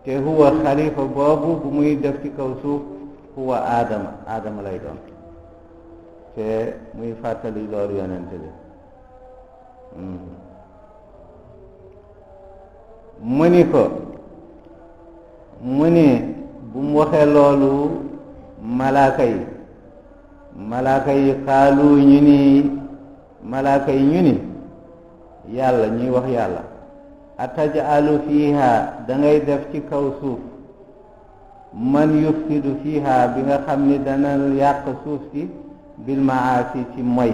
te huwa xalifa boobu bu muy def ci kaw suuf huwa aadama lay doon te muy fàttali loolu yonente bi mu ni ko mu ni bu mu waxee loolu malaaka yi xaalu ñu ni malaaka yi ñu ni yàlla ñuy wax yàlla atajalu fiiha da ngay def ci kaw suuf man yufsidu fiiha bi nga xam ni dana yàq suuf si bil maasi ci moy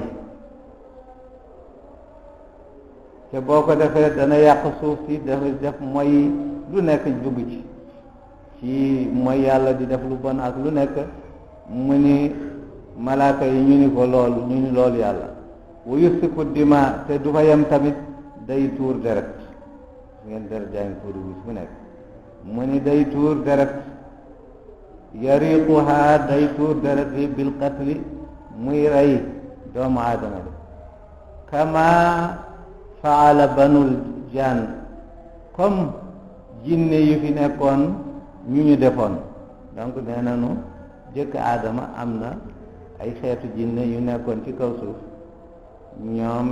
te boo ko defee dana yàq suuf si dafa def moy lu nekk dugg ci mooy yàlla di def lu bon ak lu nekk mu ni malaaka yi ñu ni ko loolu ñu ni loolu yàlla wa yusfiku dima te du fa yem tamit day tuur deret ngeen deret jaa ngi tuur bis bu nekk mu ni day tuur deret yariquha day tuur deret yi bil qatli muy rey doomu aadama bi kama faala banul jaan comme jinne yu fi nekkoon ñu defoon donc nee nañu jëkk aadama am na ay xeetu jinne yu nekkoon ci kaw suuf ñoom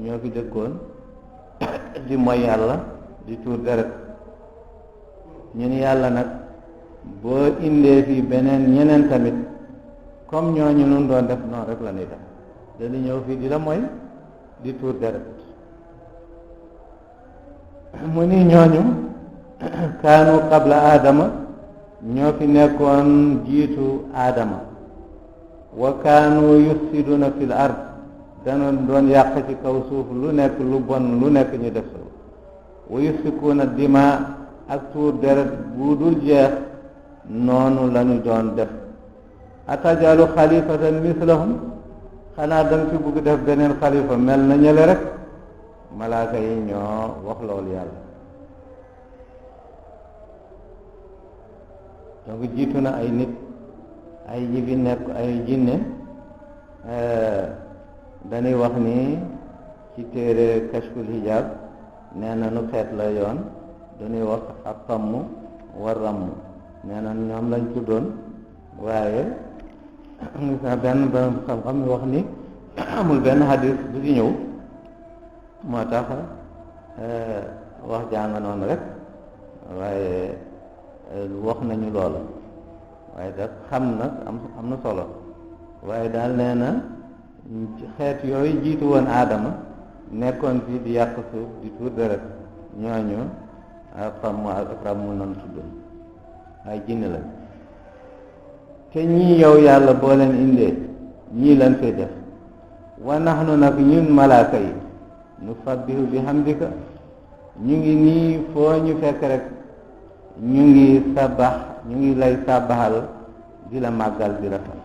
ñoo fi dëkkoon di mooy yàlla di tuur deret ñu ni yàlla nag boo indee fi ñeneen tamit comme ñooñu nun doon def noonu rek la ñuy def dañu ñëw fii di la mooy di tuur deret mu ni ñooñu kaanu qabla aadama ñoo fi nekkoon jiitu aadama wa kaanu yufsiduna fil ard dana doon yàq ci kaw suuf lu nekk lu bon lu nekk ñu def suuf wa yusfikuuna dima ak tuur deret bu dul jeex noonu lañu doon def atajalu xalifatan mislahum xanaa danga fi bugg def beneen xalifa mel na ñële rek malaaka yi ñoo wax loolu yàlla donc jiitu na ay nit ay ñi fi nekk ay jinne dañuy wax ni ci téere kashful hijab nee na nu xeet la yoon dañuy wax ak tamm war ramm nee na ñoom lañ tuddoon waaye benn xam-xam mi wax ni amul benn hadis bu ci ñëw moo tax wax jàng noonu rek waaye wax nañu loolu waaye daf xam nag am na solo waaye daal nee na xeet yooyu jiitu woon aadama nekkoon fii di yàq suuf di tuur deret ñooñu famm ak ramm noonu tuddoon ay jinne la te ñii yow yàlla boo leen indee ñii lan fay def wa nahnu nag ñun malaaka yi nu sabbihu bi hamdika ñu ngi nii foo ñu fekk rek ñu ngi sabax ñu ngi lay sabaxal di la màggal di la fal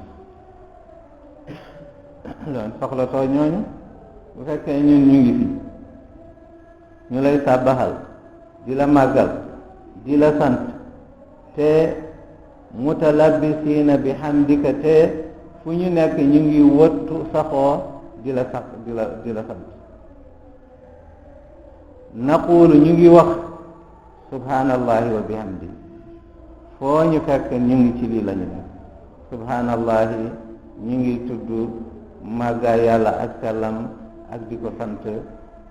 loolu soxla too ñooñu bu fekkee ñun ñu ngi fi ñu lay sabaxal di la màggal di la sant te mutalabisiina bi hamdika te fu ñu nekk ñu ngi wëttu saxoo di la sax di la sant naqulu ñu ngi wax subhanallahi wa bihamdi foo ñu fekk ñu ngi ci lii la ñu nekk subhanallahi ñu ngi tudd màggaa yàlla ak sellam ak di ko sant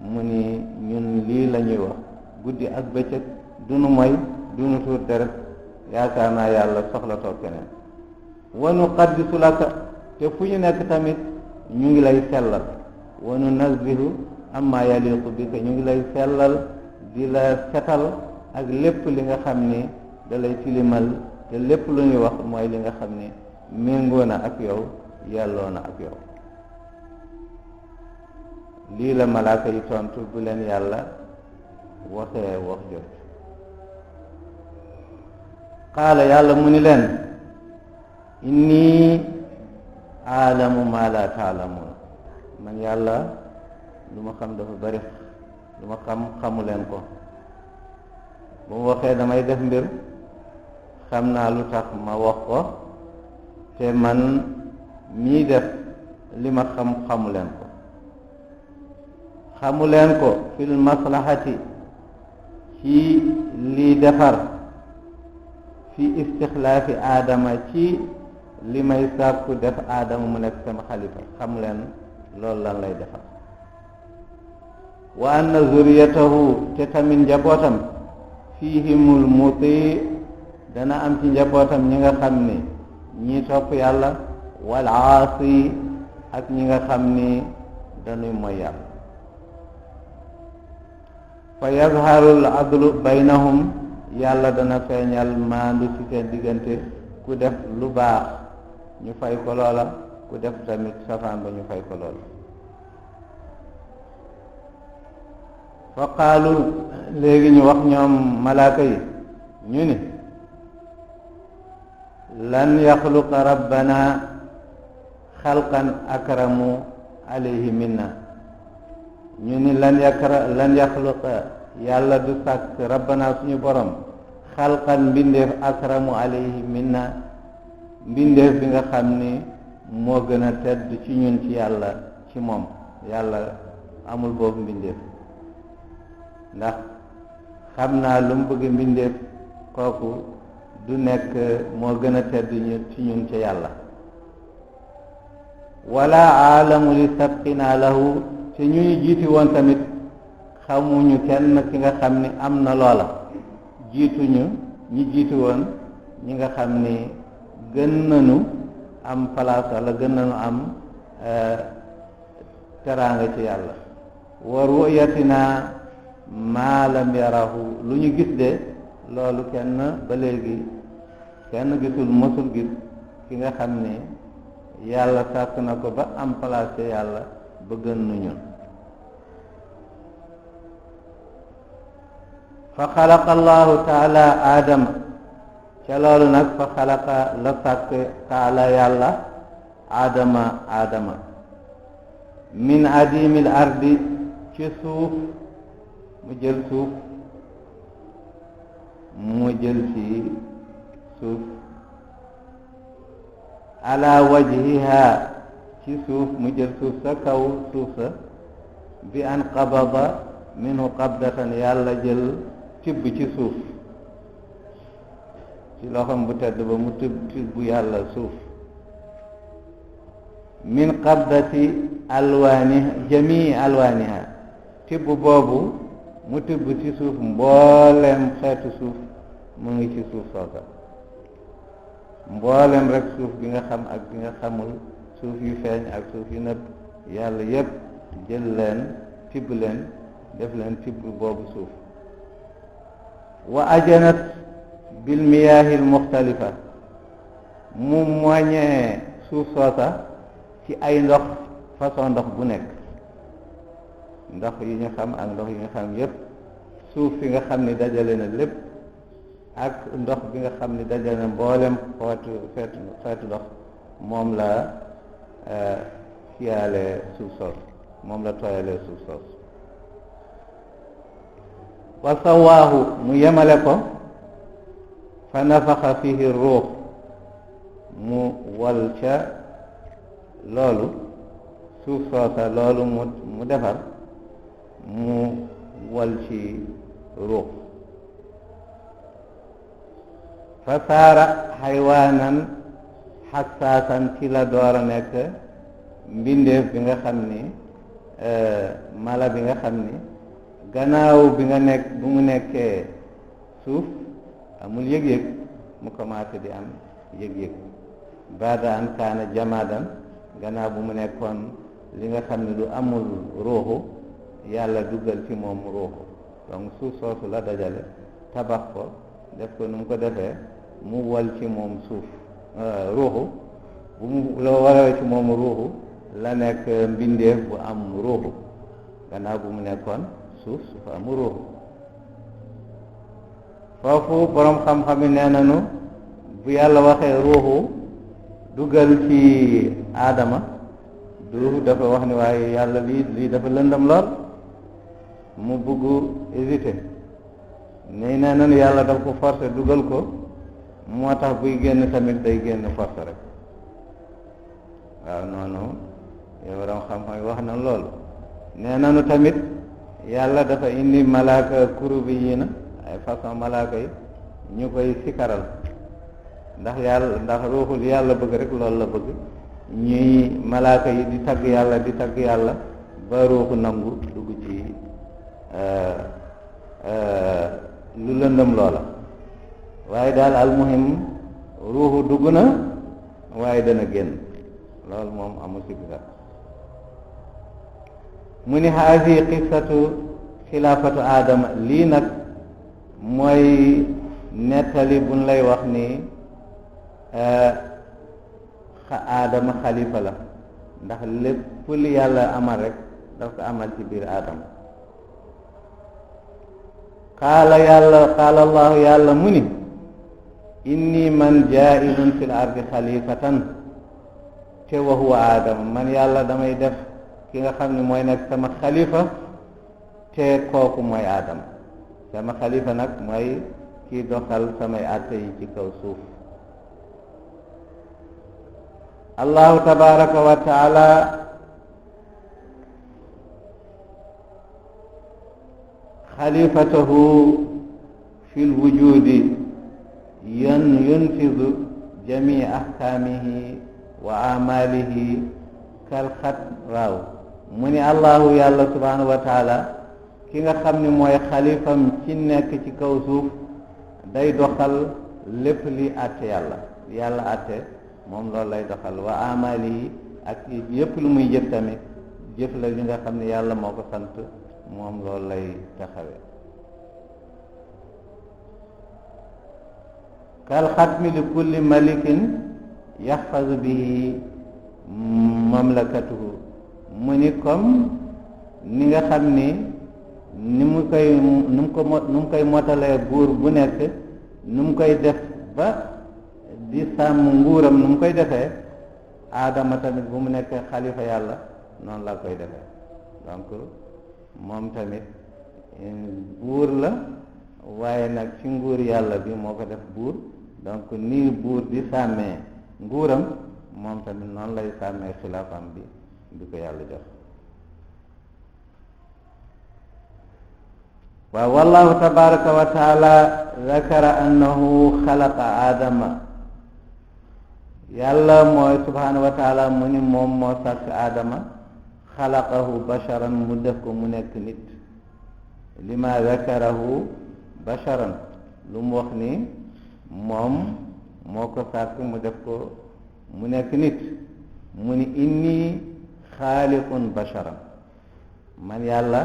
mu ni ñun lii la ñuy wax guddi ak bëccëg dunu moy dunu tuur deret yaakaar naa yàlla soxla toog keneen wa nuqaddisu laka te fu ñu nekk tamit ñu ngi lay sellal wa nunazzihu amma yaliqu bika ñu ngi lay sellal di la setal ak lépp li nga xam ni da lay tilimal te lépp lu ñuy wax mooy li nga xam ni méngoo na ak yow yelloo na ak yow lii la malaaka yi tontu bu leen yàlla waxee wax jot qaala yàlla mu ni leen inni aalamu ma la taalamuun man yàlla lu ma xam dafa bari lu ma xamu leen ko bu mu waxee damay def mbir xam naa lu tax ma wax ko te man mii def li ma xamu leen ko xamu leen ko fil maslahati ci lii defar fi istixlaafi aadama ci li may sàkku def aadama mu nekk sama xalifa xamu leen loolu lan lay defar wa anna zuriyatahu te tamit njabootam fihimul muti dana am ci njabootam ñi nga xam ni ñi topp yàlla wal aasi ak ñi nga xam ni dañuy mooy yàlla fa yazharul adlu baynahum yàlla dana feeñal maandu ci seen diggante ku def lu baax ñu fay ko loola ku def tamit safaan ba ñu fay ko loola fa qaalu léegi ñu wax ñoom malaaka yi ñu ni lan yaxluqa rabbana xalqan akramu alayhi minna ñu ni lan yaxluqa yàlla du sàkk rabbana suñu borom xalqan mbindeef akramu alayhi minna mbindeef bi nga xam ni moo gën a tedd ci ñun ci yàlla ci moom yàlla amul boobu mbindeef ndax xam naa lu mu bëgg mbindeef kooku du nekk moo gën a tedd ci ñun ci yàlla wala aalamu li sabqina lahu te ñu jiiti woon tamit xamuñu kenn ki nga xam ni am na loola jiituñu ñi jiiti woon ñi nga xam ni gën nañu am place wala gën nañu am teraanga ci yàlla wa ru'yatina maa lam yarahu lu ñu gis de loolu kenn ba léegi kenn gisul mosul gis ki nga xam ni yàlla sàkk na ko ba am place ci yàlla ba gën nu ñun fa xalaqa allahu taala aadama ca loolu nag fa xalaqa la sàkk taala yàlla aadama min adimil ardi ci suuf mu jël ci suuf ala wajhiha ci suuf mu jël suuf sa kaw suuf sa bi an qabada minhu qabdatan yàlla jël tibb ci suuf ci loxoom bu tedd ba mu tibb yàlla suuf min qabdati alwaaniha jamii alwaaniha tibb boobu mu tibb ci suuf mboolem xeetu suuf mu ngi ci suuf soosa mboolem rek suuf bi nga xam ak bi nga xamul suuf yu feeñ ak suuf yu nëbb yàlla yépp jël leen tibb leen def leen tibb boobu suuf wa ajanat bil miyaahil muxtalifa mu moñee suuf soosa ci ay ndox façon ndox bu nekk ndox yi ñu xam ak ndox yi nga xam yépp suuf fi nga xam ni dajale na lépp ak ndox bi nga xam ni dajale na mboolem xeetu ndox moom la fiyaale suuf soos moom la tooyalee suuf soos wa sawaahu mu yemale ko fa nafaxa fihi ruux mu wal ca loolu suuf soosa loolu mu defar mu wal ci ruux fa saara xaywaanan xassaasan ci la door a nekk mbindeef bi nga xam ni mala bi nga xam ni gannaaw bi mu nekkee suuf amul yëg-yëg mu commencé di am yëg-yëg baada an kaana jamaadan gannaaw bu mu nekkoon li nga xam ne du amul ruuxu yàlla duggal ci moom ruuxu donc suuf soosu la dajale tabax ko def ko nu mu ko defee mu wal ci moom suuf ruuxu bu mu la walee ci moom ruuxu la nekk mbindeef bu am ruuxu gannaaw bu mu nekkoon suuf su fa am ruuxu foofu boroom xam-xam yi nee nañu bu yàlla waxee ruuxu dugal ci aadama du dafa wax ni waaye yàlla lii dafa lëndam lool mu bugg hésiter nee nañu yàlla daf ko forcer dugal ko moo tax buy génn tamit day génn force rek waaw noonu yow boroom xam-xam yi wax na loolu nee nañu tamit yàlla dafa indi malaaka kurubi yi na ay façon malaaka yi ñu koy sikaral ndax ruuxul yàlla bëgg rek loolu la bëgg ñuy malaaka yi di tagg yàlla ba ruuxu nangu dugg ci lu lëndëm loola waaye daal almuhim ruuxu dugg na waaye dana génn loolu moom amul sikk sax mu ni haasi qissatu xilaafatu aadama lii nag mooy nettali buñ lay wax ni aadama xalifa la ndax lépp li yàlla amal rek daf ko amal ci biir aadama qaala allahu yàlla mu ni inni man jaa'ilun fil ardi xalifatan te wa huwa aadama man yàlla damay def ki nga xam ne mooy nekk sama xalifa te kooku mooy aadama sama xalifa nag mooy kii doxal samay àtte yi ci kaw suuf allahu tabaraka wa taala xalifatahu fi lwujudi yunfidu jamii ahkaamihi wa amalihi kal xat waaw mu ni allahu yàlla subhanahu wa taala ki nga xam ni mooy xalifam ci nekk ci kaw suuf day doxal lépp li àtte yàlla àtte moom loolu lay doxal wa amali yi ak yépp lu muy jëf tamit jëf la li nga xam ne yàlla moo ko sant moom loolu lay taxawe kal xatmi li kulli malikin yaxfazu bihi mamlakatuhu mu ni comme ni nga xam ni ni mu koy motalee buur bu nekk nu mu koy def ba di sàmm nguuram nu mu koy defee aadama tamit bu mu nekk xalifa yàlla noonu la koy defee donc moom tamit buur la waaye nag ci nguur yàlla bi moo ko def buur donc nii buur di sàmmee nguuram moom tamit noonu lay sàmmee xilaafam bi ko yàlla jox waaw wallahu tabaraka wa taala zakara annahu xalaqa aadama yàlla mooy subhanahu wa taala mu ni moom moo sàkk aadama xalaqahu basharan mu def ko mu nekk nit lima zakarahu basharan lu mu wax ni moom moo ko sàkk mu def ko mu nekk nit mu ni inni xaaliqun basharan man yàlla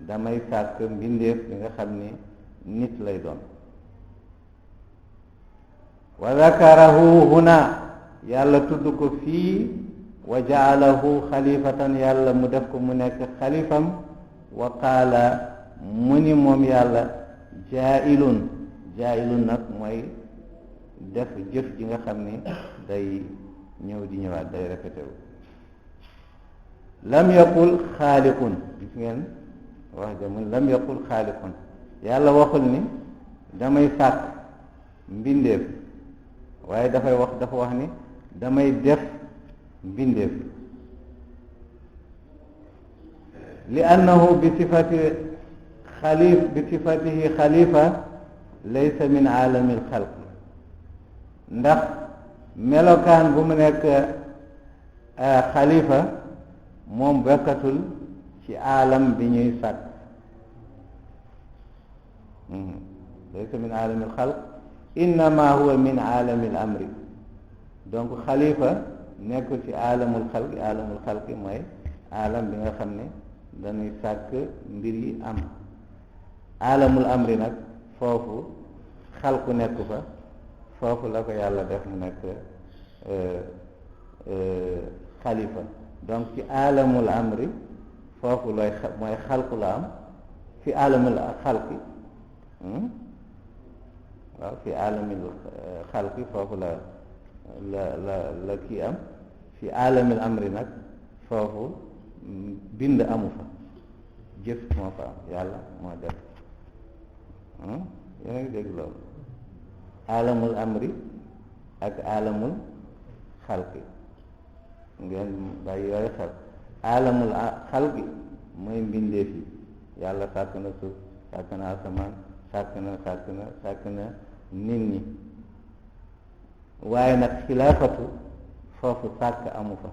damay sàkk mbindeef bi nga xam ni nit lay doon wa zakarahu huna yàlla tudd ko fii wa jaalahu xalifatan yàlla mu def ko mu nekk xalifam wa qaala mu ni moom yàlla jaailun nag mooy def jëf ji nga xam ni day ñëw di ñëwaat day répété wu lam yaqul xaaliqun gis ngeen wax jamun lam yaqul xaaliqun yàlla waxul ni damay sàkk mbindeef waaye dafa wax ni damay def mbindeef li annahu bi sifatihi xalifa laysa min aalami alxalq ndax melokaan bu mu nekk xalifa moom bekkatul ci aalam bi ñuy sàkk laysa min aalami alxalq innama huwa min aalami al amri donc xalifa nekkul ci aalamul xalqi mooy aalam bi nga xam ne dañuy sàkk mbir yi am aalamul amri nag foofu xalku nekku fa foofu la ko yàlla def mu nekk xalifa donc ci aalamul amri foofu mooy xalku la am fi aalamul xalqi waaw fi aalamil xalqi foofu la kii am fi aalamil amri nag foofu bind amu fa jëf moo fa am yàlla moo def yéen a ngi dégg loolu aalamul amri ak aalamul xalqi ngeen bàyyi yooyu xel aalamul xalqi mooy mbindeef yi yàlla sàkk na suuf sàkk na asamaan sàkk na nit ñi waaye nag xilaafatu foofu sàkk amu fa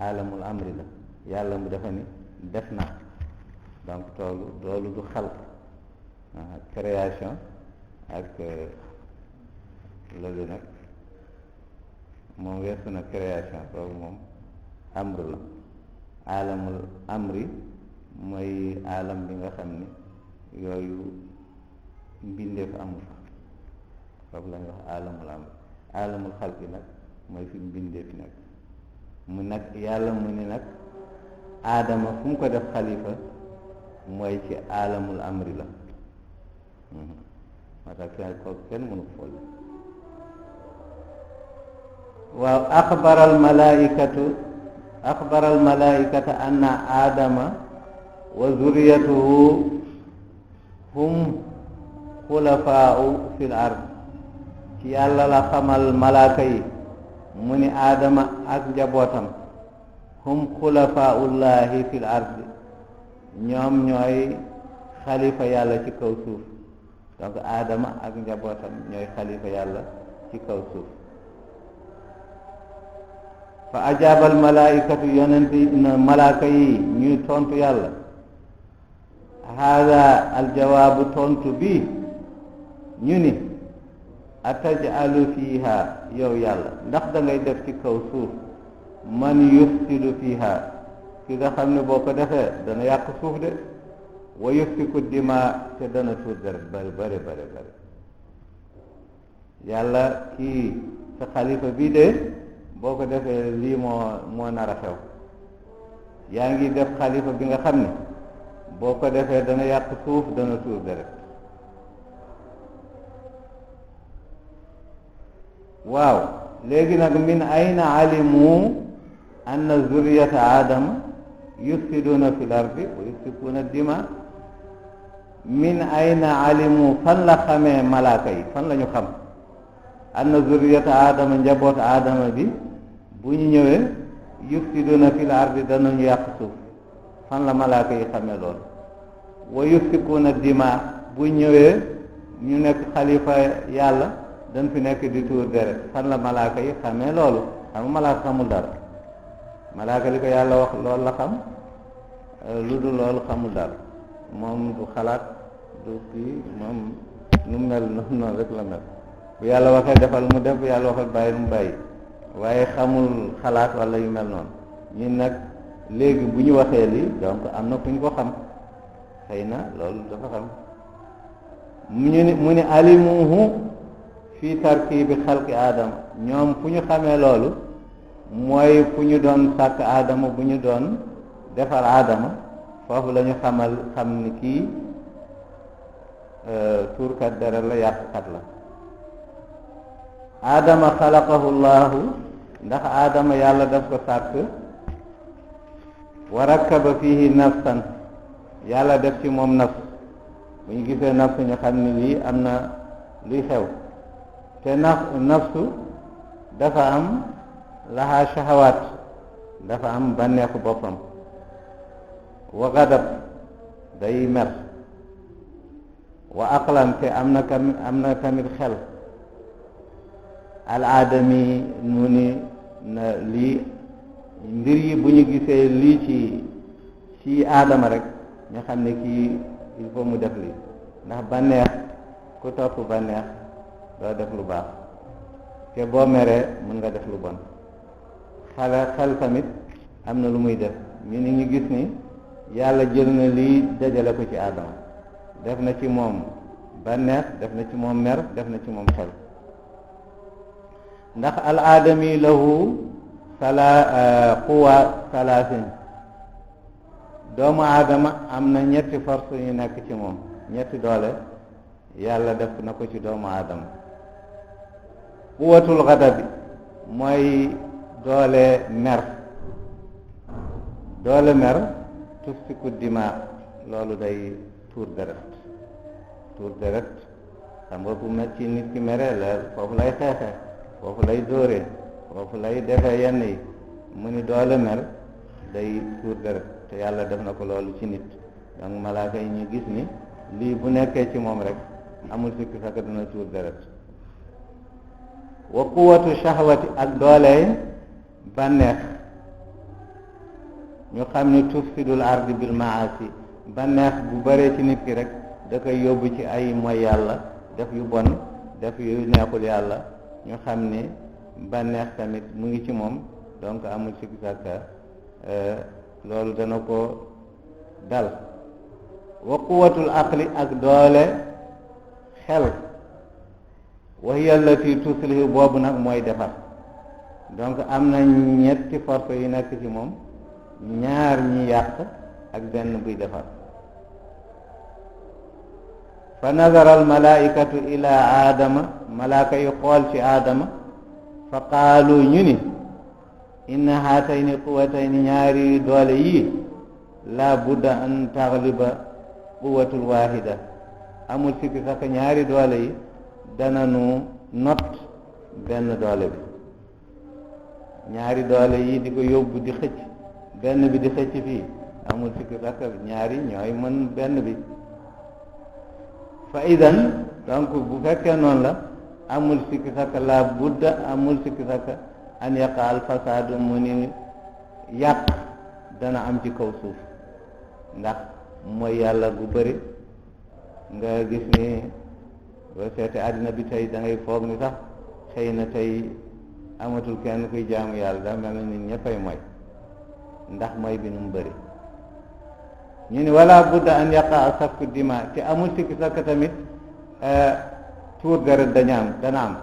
aalamul amri la yàlla mu defa ni def na donc loolu du xalq création ak loolu nag moom weesu na création boobu moom amru la aalamul amri mooy aalam bi nga xam ni yooyu mbindeef amu fa foofu la ñuy wax aalamul amri aalamul xalqi nag mooy fi mbindeef nekk mu nag yàlla mu ni nag aadama fu mu ko def xalifa mooy ci aalamul amri la moo tax kooku kenn mënu ko fool waaw axbara almalaikata anna aadama wa zuriyatuhu hum xulafaau fil ard ci yàlla la xamal malaaka yi mu ni aadama ak njabootam hum xulafaullahi fil ard ñoom ñooy xalifa yàlla ci kaw suuf donc aadama ak njabootam ñooy xalifa yàlla ci kaw suuf fa ajaabal malaikatu yonenti malaaka yi ñuy tontu yàlla haada aljawaabu tontu bi ñu ni atajalu fiiha yow yàlla ndax da ngay def ci kaw suuf man yufsidu fiiha ki nga xam ne boo ko defee dana yàq suuf de wa yufsiku dima te dana tuur deret bari yàlla kii sa xalifa bii de boo ko defee lii moo nar a xew yaa ngi def xalifa bi nga xam ne boo ko defee dana yàq suuf dana tuur deret waaw léegi nag min ayna alimu anna zurriyata aadama yufsiduna fil ardi wa yusfikuna dima min ayna alimu fan la xamee malaaka yi fan la ñu xam anna zurriyata aadama njaboot aadama bi bu ñu ñëwee yufsiduna fil ardi danañu yàq suuf fan la malaaka yi xamee loolu wa yusfikuna dima bu ñëwee ñu nekk xalifa yàlla dañ fi nekk di tuur deret fan la malaaka yi xamee loolu xam nga malaaka xamul dara malaaka li ko yàlla wax loolu la xam lu dul loolu xamul dara moom du xalaat du kii moom nu mel noonu rek la mel bu yàlla waxee defal mu def bu yàlla waxee bàyyi mu bàyyi waaye xamul xalaat wala yu mel noonu ñun nag léegi bu ñu waxee lii donc am na fu ñu ko xam xëy na loolu dafa xam mu ni alimuhu fii tarkibi xalqi aadama ñoom fu ñu xamee loolu mooy fu ñu doon sàkk aadama bu ñu doon defar aadama foofu la ñu xam ni kii tuurkat deret la yàqkat la aadama xalaqahu llahu ndax aadama yàlla daf ko sàkk wa rakkaba fihi nafsan yàlla def ci moom nafs bu ñu gisee nafs ñu xam ni lii am na luy xew te nafsu dafa am laha shahawaat dafa am bànneexu boppam wa gadab day mer wa aqlan te am na tamit xel al aadami nu ni na lii mbir yi bu ñu gisee lii ci aadama rek ñu xam ne kii il faut mu def lii ndax bànneex ku topp bànneex doo def lu baax te boo meree mën nga def lu bon xel tamit am na lu muy def ñu ni ñu gis ni yàlla jël na lii dajale ko ci aadama def na ci moom bànneex def na ci moom mer def na ci moom xel ndax al aadami lahu quwa salaasin doomu aadama am na ñetti force yu nekk ci moom ñetti doole yàlla def na ko ci doomu aadama quwatul ghadabi mooy doole mer tufsiku dima loolu day tuur deret xam nga bu ci nit ki mere la foofu lay xeexee foofu lay dóoree foofu lay defee yenn yi mu ni doole mer day tuur deret te yàlla def na ko loolu ci nit donc malaaka yi ñu gis ni lii bu nekkee ci moom rek amul sikki sakk dina tuur deret wa quwatu shahwati ak doole bànneex ñu xam ni tufsidul ardi bil maasi bànneex bu bëree ci nit ki rek da koy yóbbu ci ay mooy yàlla def yu bon def yu neexul yàlla ñu xam ni bànneex tamit mu ngi ci moom donc amul sikki sàkka loolu dana ko dal wa quwatul aqli ak doole xel wa hiya allati tuslihu boobu nag mooy defar donc am na ñetti force yu nekk ci moom ñaar ñi yàq ak benn buy defar fa nazara al malaikatu ila aadama malaaka yi xool ci aadama fa qaalu ñu ni inna haatayni quwatayni ñaari doole yii la budda an tagliba quwatul wahida amul sikki sax ñaari doole yi dana nu not benn doole bi ñaari doole yi di ko yóbbu di xëcc benn bi di xëcc fii amul sikki sax ñaari ñooy mën benn bi fa idan donc bu fekkee noonu la amul sikki sax la budda amul sikki sax an yaqa al fasaadu mu ni yàq dana am ci kaw suuf ndax mooy yàlla gu bëri nga gis ni boo seete àddina bi tey da ngay foog ni sax xëy na tey amatul kenn kuy jaamu yàlla da mel na nit ñëppay mooy ndax mooy bi nu mu bëri ñu ni wala budda an yaqa safku dima te amul sikki sakk tamit tuur deret dana am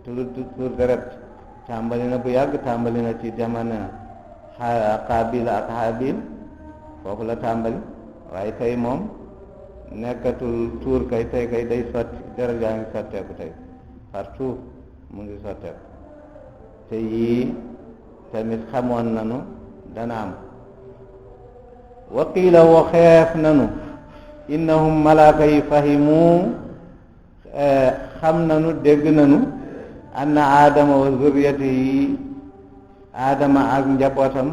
tuur deret tàmbali na bu yàgg tàmbali na ci jamono Qaabil ak Haabil foofu la tàmbali waaye tey moom nekkatul tuur kay tey kay day sotti deret yaa ngi sotteeku tey partout mu ngi sotteeku te yii tamit xamoon nanu dana am waqiila waxeef nanu innahum malaaka yi fahimu xam nanu dégg nanu anna aadama wa zurriyatihi aadama ak njabootam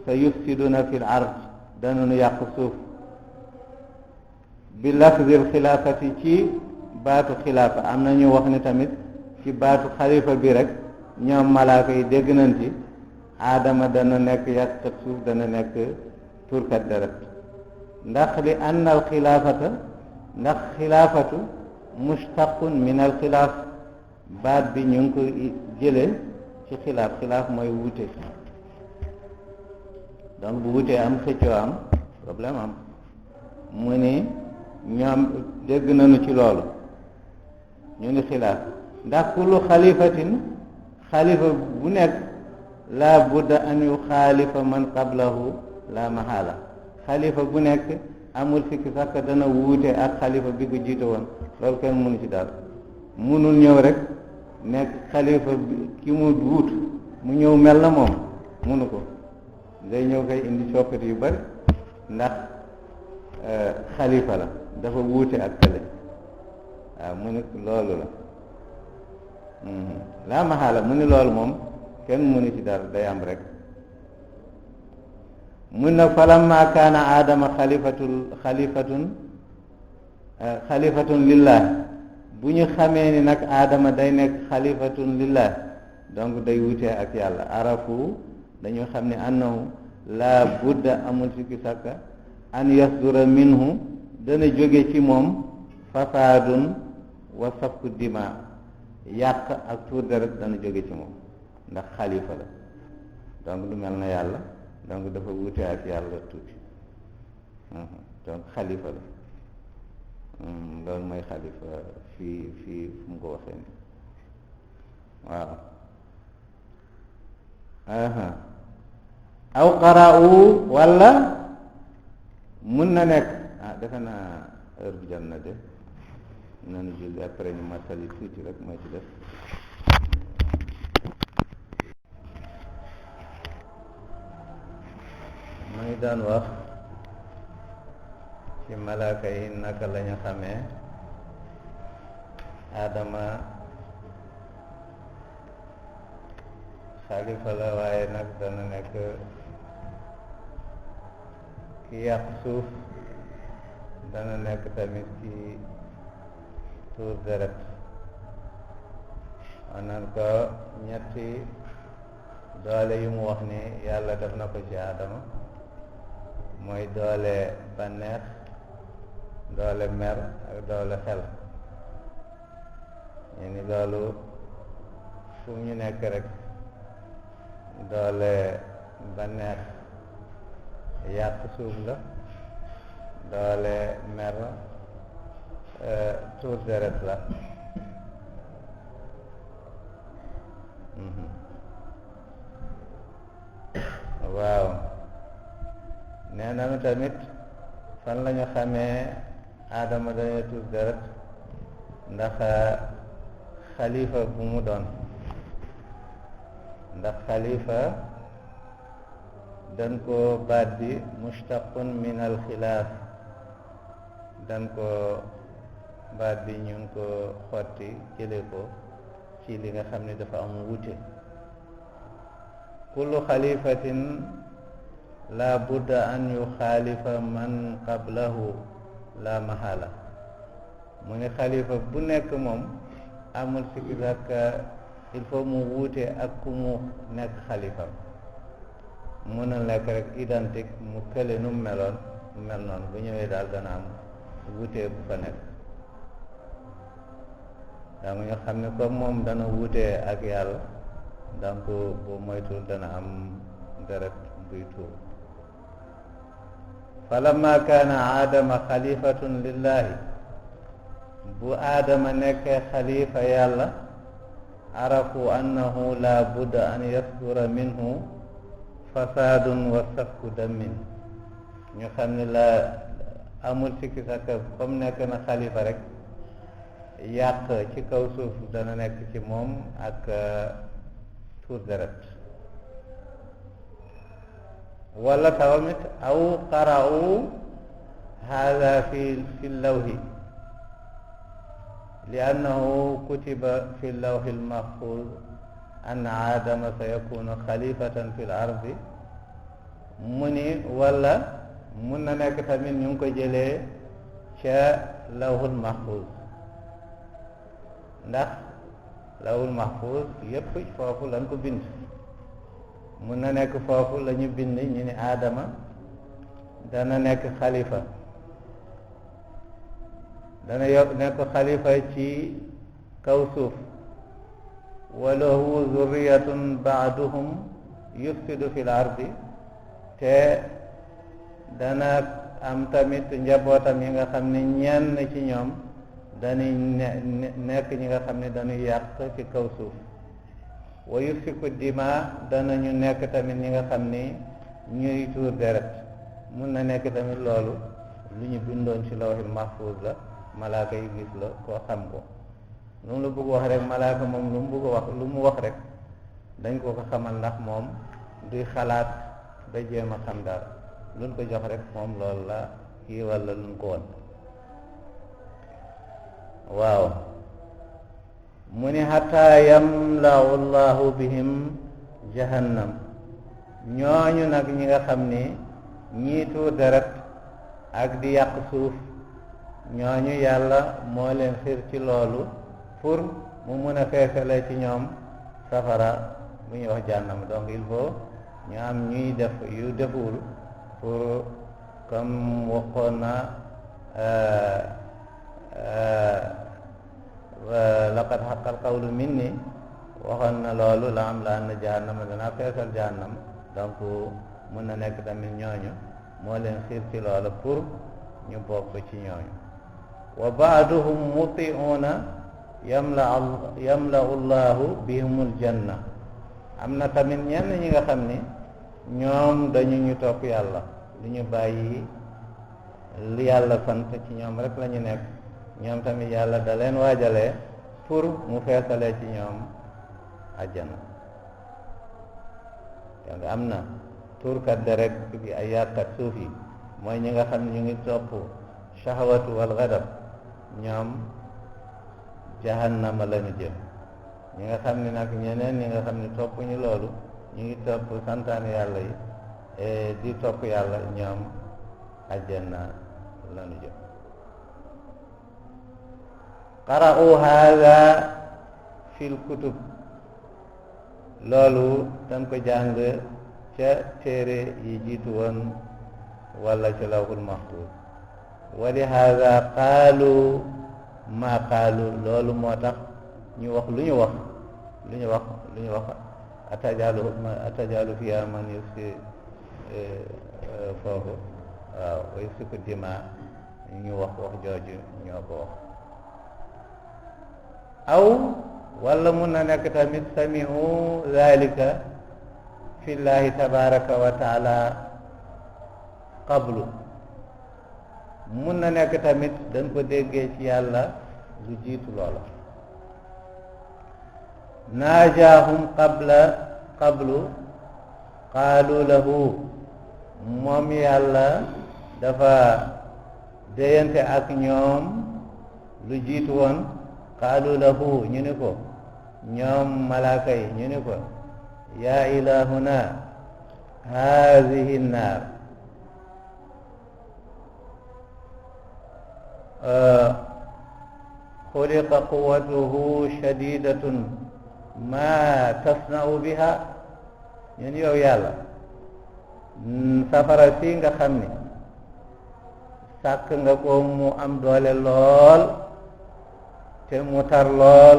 sa yufsiduna fil ard dananu yàq suuf bi lafzil xilaafati ci baatu xilaafa am na ñu wax ni tamit ci baatu xalifa bi rek ñoom malaaka yi dégg nañ ci aadama dana nekk yàqkat suuf dana nekk turkat deret ndax li anna al xilaafata ndax xilaafatu mustaqun min al xilaaf baat bi ñu ngi ko jëlee ci xilaaf mooy wuute donc bu wutee am xëccoo am problème am mu ni ñoom dégg nañu ci loolu ñu ni xilaaf ndax kullu xalifatin xalifa bu nekk laa budda an yu xaalifa man qablahu la mahala xalifa bu nekk amul sikki sàkk dana wuute ak xalifa bi ko jiite woon loolu kenn mënu ci dara mënul ñëw rek nekk xalifa bi ki mu wuut mu ñëw mel na moom mënu ko day ñëw kay indi coppite yu bari ndax xalifa la dafa wuute ak kële waaw mu ni loolu la laa maxaala mu ni loolu moom kenn mënu ci dara day am rek mun na falamma kaana aadama xalifatun lillah bu ñu xamee ni nag aadama day nekk xalifatun lillah donc day wutee ak yàlla arafu dañu xam ne annahu laa budda amul sikki sàkka an yasdura minhu dana jóge ci moom fasaadun wa safku dima yàq ak tuur deret dana jóge ci moom ndax xalifa la donc du mel na yàlla donc dafa wute ak yàlla tuuti donc xalifa la loolu mooy xalifa fii fu mu ko waxee ni waaw aw qara'u walla mun na nekk defe naa heure bi jot na de nanu julli après ñu masali tuuti rek moo ci def mu ngi daan wax ci malaaka yi naka lañu xamee Adama xalifa la waaye nag dana nekk ki yàq suuf dana nekk tamit ci tuur deret maanaam ko ñetti doole yu mu wax ni yàlla def na ko ci Adama mooy doole bànneex doole mer ak doole xel ñu ni loolu fu ñu nekk rek doole bànneex yàq suuf la doole mer tuur deret la waaw nee nañu tamit fan lañu xamee Adama dañuy tuur deret ndax xalifa bu mu doon ndax xalifa dan ko baat bi mustaqun min al xilaaf dan ko baat bi ñu ngi ko xotti jële ko ci li nga xam ne dafa am wute kullu xalifatin la budda an yuxaalifa man qablahu la mahala mu ne xalifa bu nekk moom amul sikki sàkka il faut mu wuute ak ku mu nekk xalifa mun a nekk rek identique mu kële nu mu meloon mu mel noonu bu ñëwee daal dana am wuute bu fa nekk donc ñu xam ne comme moom dana wuute ak yàlla donc bu moytul dana am deret buy tuur falamma kaana aadama xalifatun lillahi bu aadama nekkee xalifa yàlla arafu annahu la budda an yasdura minhu fasaadun wa safku dammin ñu xam ne la amul sikki sakka comme nekk na xalifa rek yàq ci kaw suuf dana nekk ci moom ak tuur deret wala tawamit aw qara'u hada fi lawhi liannahu kutiba fi lawhi lmahfuz anna aadama sayakunu xalifatan fi l ardi mu ni wala mun na nekk tamit ñu ngi ko jëlee ca lawhul mahfuz ndax lawhul mahfuz yépp foofu lañ ko bind mun na nekk foofu la ñu bind ñu ni aadama dana nekk xalifa dana nekk xalifa ci kaw suuf wa lahu zurriyatun baaduhum yufsidu fi l ardi te dana am tamit njabootam yi nga xam ne ñenn ci ñoom dañuy nekk ñi nga xam ne dañuy yàq ci kaw suuf wa yufsiku dima danañu nekk tamit ñi nga xam ni ñuy tuur deret mun na nekk tamit loolu lu ñu bindoon ci lawhil mahfuz la malaaka yi gis la koo xam ko lu mu la bëgg wax rek malaaka moom lu mu bëgg wax lu mu wax rek dañ ko ko xamal ndax moom duy xalaat ba jéem a xam dara luñ ko jox rek moom loolu la kii walla luñ ko won waaw mu ni hatta yamla'u llahu bihim jahannam ñooñu nag ñi nga xam ni ñii tuur deret ak di yàq suuf ñooñu yàlla moo leen xiir ci loolu pour mu mun a feesale ci ñoom safara bu ñuy wax jahannam donc il faut ñu am ñuy def yu deful pour comme waxoon na laqad haqqal qawlu minni waxoon na loolu la am la na jahannama danaa feesal jahannam donc mun na nekk tamit ñooñu moo leen xiir ci loolu pour ñu bokk ci ñooñu wa baaduhum muti'una yamla'u llahu bihimul janna am na tamit ñenn ñi nga xam ni ñoom dañu ñu topp yàlla lu ñu bàyyi li yàlla sant ci ñoom rek la ñu nekk ñoom tamit yàlla da leen waajalee pour mu feesalee ci ñoom àjjana donc am na tuurkat deret bi ay yàqkat suuf yi mooy ñi nga xam ne ñu ngi topp shahwatu wal ghadab ñoom jahannama lañu jëm ñi nga xam ne nag ñeneen ñi nga xam ne topp ñu loolu ñu ngi topp santaane yàlla yi di topp yàlla ñoom àjjana lañu jëm qara'u hadha fil kutub loolu dañ ko jàng ca téere yi jiitu woon wala ca lawhul mahfuz wa li hadha qaalu ma qaalu loolu moo tax ñu wax lu ñu wax atajalu fiha man yufsi foofu waaw wa yufsiku dima ñu wax jooju ñoo ko wax aw wala mun na nekk tamit sami'u zalika fi llahi tabaraka wa taala qablu mun na nekk tamit dañ ko déggee ci yàlla lu jiitu loola naajaahum qablu qaalu lahu moom yàlla dafa déyante ak ñoom lu jiitu woon qaalu lahu ñu ni ko ñoom malaaka yi ñu ni ko yaa ilahuna haadihi nnaar xuliqa quwwatuhu shadidatun ma tasna'u biha ñun yow yàlla safara si nga xam ni sàkk nga ko mu am doole lool te mu tar lool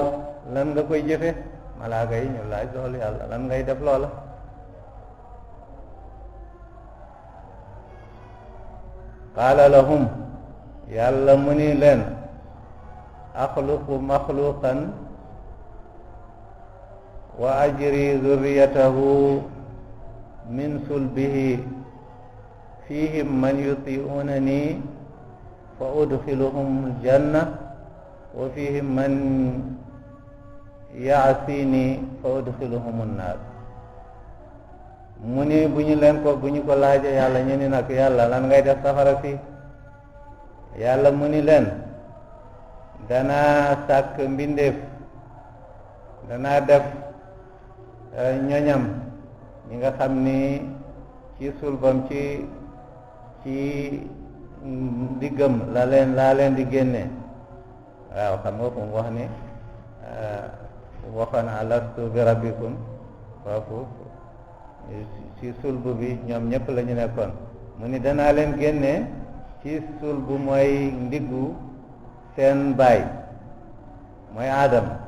lan nga koy jëfe malaaka yi ñu laaj loolu yàlla lan ngay def loola qaala lahum yàlla mu ni leen axluqu maxluqan wa ajri zurriyatahu min sulbihi fihim man yuti'unani fa udxiluhum aljanna wa fihim man yaasini fa udxiluhum annaar mu ni bu ñu ko laaje yàlla ñu ni nag yàlla lan ngay def safara si yàlla mu ni leen danaa sàkk mbindeef danaa def ñoñam ñi nga xam ni ci sulbam ci diggam laa leen di génne waaw xam nga fu mu wax ni waxoon alastu bi rabbikum foofu ci sulbu bi ñoom ñëpp la ñu nekkoon mu ni danaa leen génne ci sulbu mooy ndiggu seen baay mooy Aadama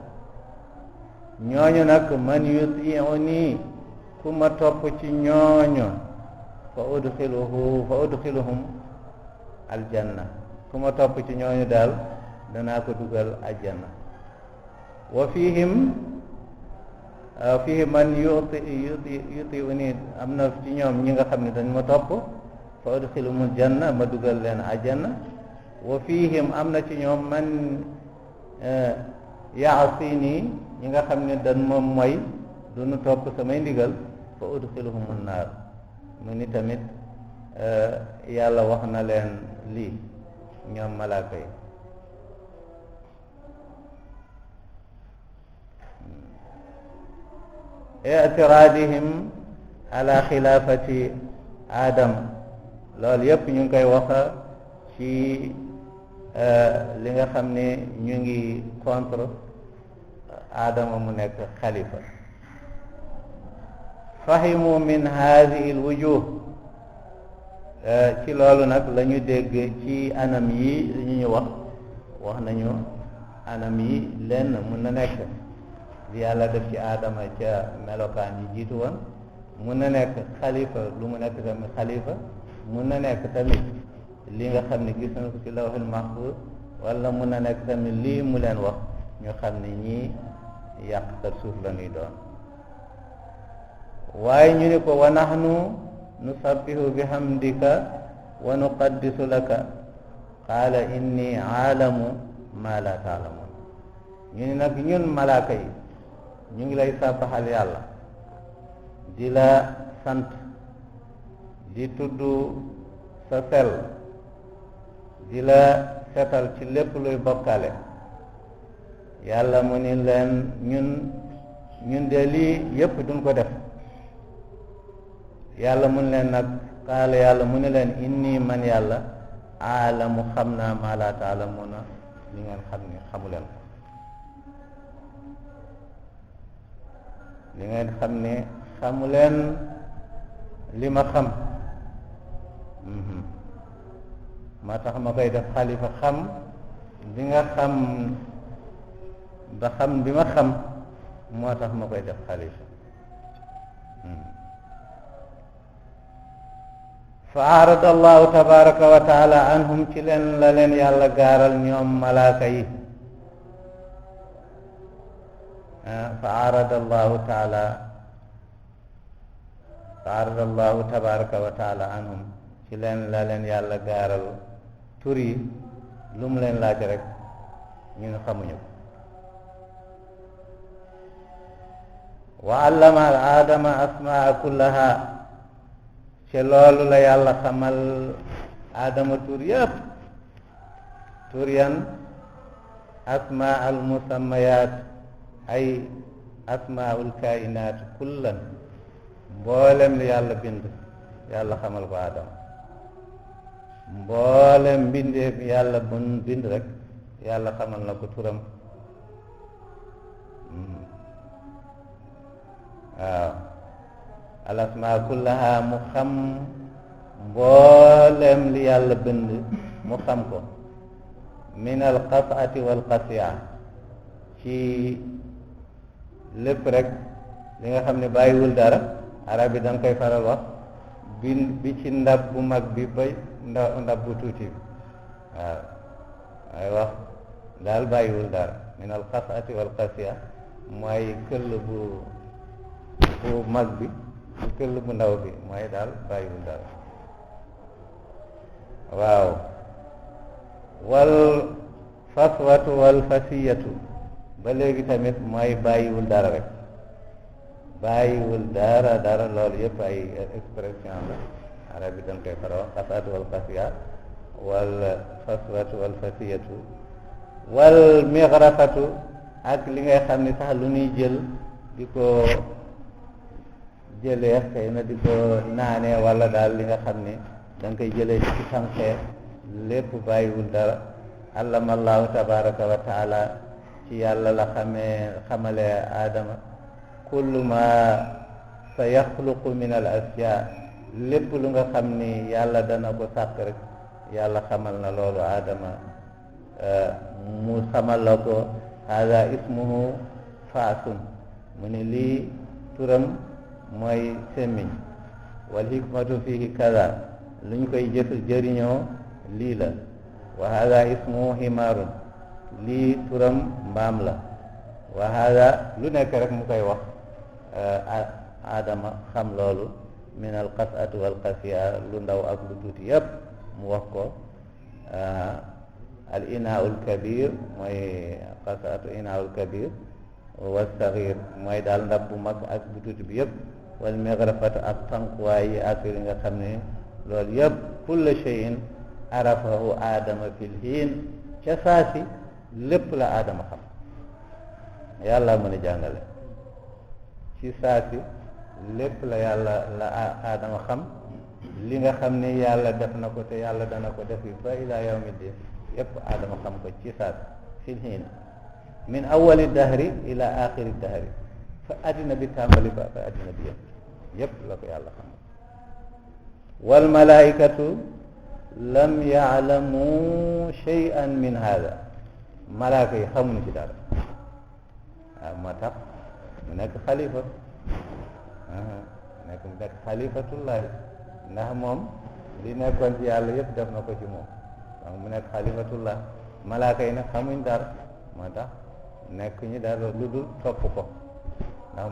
ñooñu nag man yuti'uni ku ma topp ci ñooñu fa udxiluhum aljanna ku ma topp ci ñooñu daal danaa ko dugal aljanna wa fihim man yuti'uni am na ci ñoom ñi nga xam ne dañ ma topp fa udxiluhum aljanna ma dugal leen aljanna wa fihim am na ci ñoom man yaasini ñi nga xam ne dañ moom mooy duñu topp samay ndigal fa udxiluhum annaar mu ni tamit yàlla wax na leen lii ñoom malaaka yi i'tiraadihim ala xilaafati Adam loolu yépp ñu ngi koy wax ci li nga xam ne ñu ngi contre Adama mu nekk xalifa fahimu min hadihi alwujuh ci loolu nag la ñu dégg ci anam yi ñu wax nañu anam yi lenn mun na nekk li yàlla def ci Adama ca melokaan yi jiitu woon mun na nekk xalifa lu mu nekk tamit xalifa mun na nekk tamit li nga xam ne gis na ko ci lawhul mahfuz wala mun na nekk tamit lii mu leen wax ñu xam ne ñii yàqkat suuf la ñuy doon waaye ñu ne ko wa nahnu nusabbihu bihamdika wa nuqaddisu laka qaala inni aalamu ma la taalamun ñu ne nag ñun malaaka yi ñu ngi lay sàbbaxal yàlla di la sant di tudd sa sell di la setal ci lépp luy bokkale yàlla mu ni leen ñun de lii yépp duñ ko def yàlla mun leen nag qaala yàlla mu ni leen inni man yàlla aalamu xam naa maa laa taalamuna li ngeen xam ni xamuleen ko li ngeen xam ne xamuleen li ma xam maa tax ma koy def xalifa xam bi nga xam ba xam bi ma xam moo tax ma koy def xalifa fa arada allahu tabaraka wa taala anhum ci leen la leen yàlla gaaral ñoom malaaka yi fa arada allahu tabaraka wa taala anhum ci leen la leen yàlla gaaral tur yi lu mu leen laaj rek ñun xamuñu ko wa allama aadama asmaa kullaha ci loolu la yàlla xamal aadama tur yëpp tur yan asmaa al musammayat ay asmaul kainat kullan mboolem li yàlla bind yàlla xamal ko aadama mboolem mbindeef yàlla bun bind rek yàlla xamal na ko turam waaw al asmaa kullaha mu xam mboolem li yàlla bind mu xam ko min al qat'ati wal qasi'a ci lépp rek li nga xam ne bàyyiwul dara arab yi da nga koy faral wax bi ci ndab bu mag bi ba ndab bu tuuti bi waaw ay wax daal bàyyiwul dara min al qat'ati wal qasi'a mooy këll bu mag bi këll bu ndaw bi mooy daal bàyyiwul dara waaw wal faswatu wal fasiyatu ba léegi tamit mooy bàyyiwul dara rek bàyyiwul dara loolu yëpp ay expression la arab yi dañ koy fara wax faswatu wal fasiya wal faswatu wal fasiyatu wal migrafatu ak li ngay xam ni sax lu ñuy jël di ko jëlee xëy na di ko naanee wala daal li nga xam ni da nga koy jëlee ci sànqee lépp bàyyiwul dara allama allahu tabaraka wa taala ci yàlla la xamale aadama kullu ma sa yaxluqu min al asya lépp lu nga xam ni yàlla dana ko sàkk rek yàlla xamal na loolu aadama mu xamal la ko hada ismuhu faasun mu ne lii turam mooy semmiñ wal hikmatu fihi kaza lu ñu koy jëriñoo lii la wa hada ismuhu himaarun lii turam mbaam la wa hada lu nekk rek mu koy wax aadama xam loolu min al qas'ati wal qasiya lu ndaw ak lu tuuti yépp mu wax ko al inaa'ul kabir mooy qas'atu inaa'ul kabir wa saghir mooy daal ndab bu mag ak bu tuuti bi yépp wal migrafatu ak tànkuwaay yi ak li nga xam ne loolu yépp kulla shay'in arafahu aadama fil hiin ca saasi lépp la aadama xam yàlla mën a jàngale ci saasi lépp la yàlla la aadama xam li nga xam ne yàlla def na ko te yàlla dana ko def yi ba ila yawmi din yépp aadama xam ko ci saasi fil hiin min awali dahri ila axiri dahri fa addina bi tàmbali ba fa addina bi yépp la ko yàlla xam wal malaikatu lam yaalamu shay'an min hada malaaka yi xamuñu ci dara waaw moo tax mu nekk xalifa nekk xalifatullahi ndax moom li nekkoon ci yàlla yëpp def na ko ci moom donc mu nekk xalifatullah malaaka yi nag xamuñ dara moo tax nekk ñu dara lu dul topp ko ndax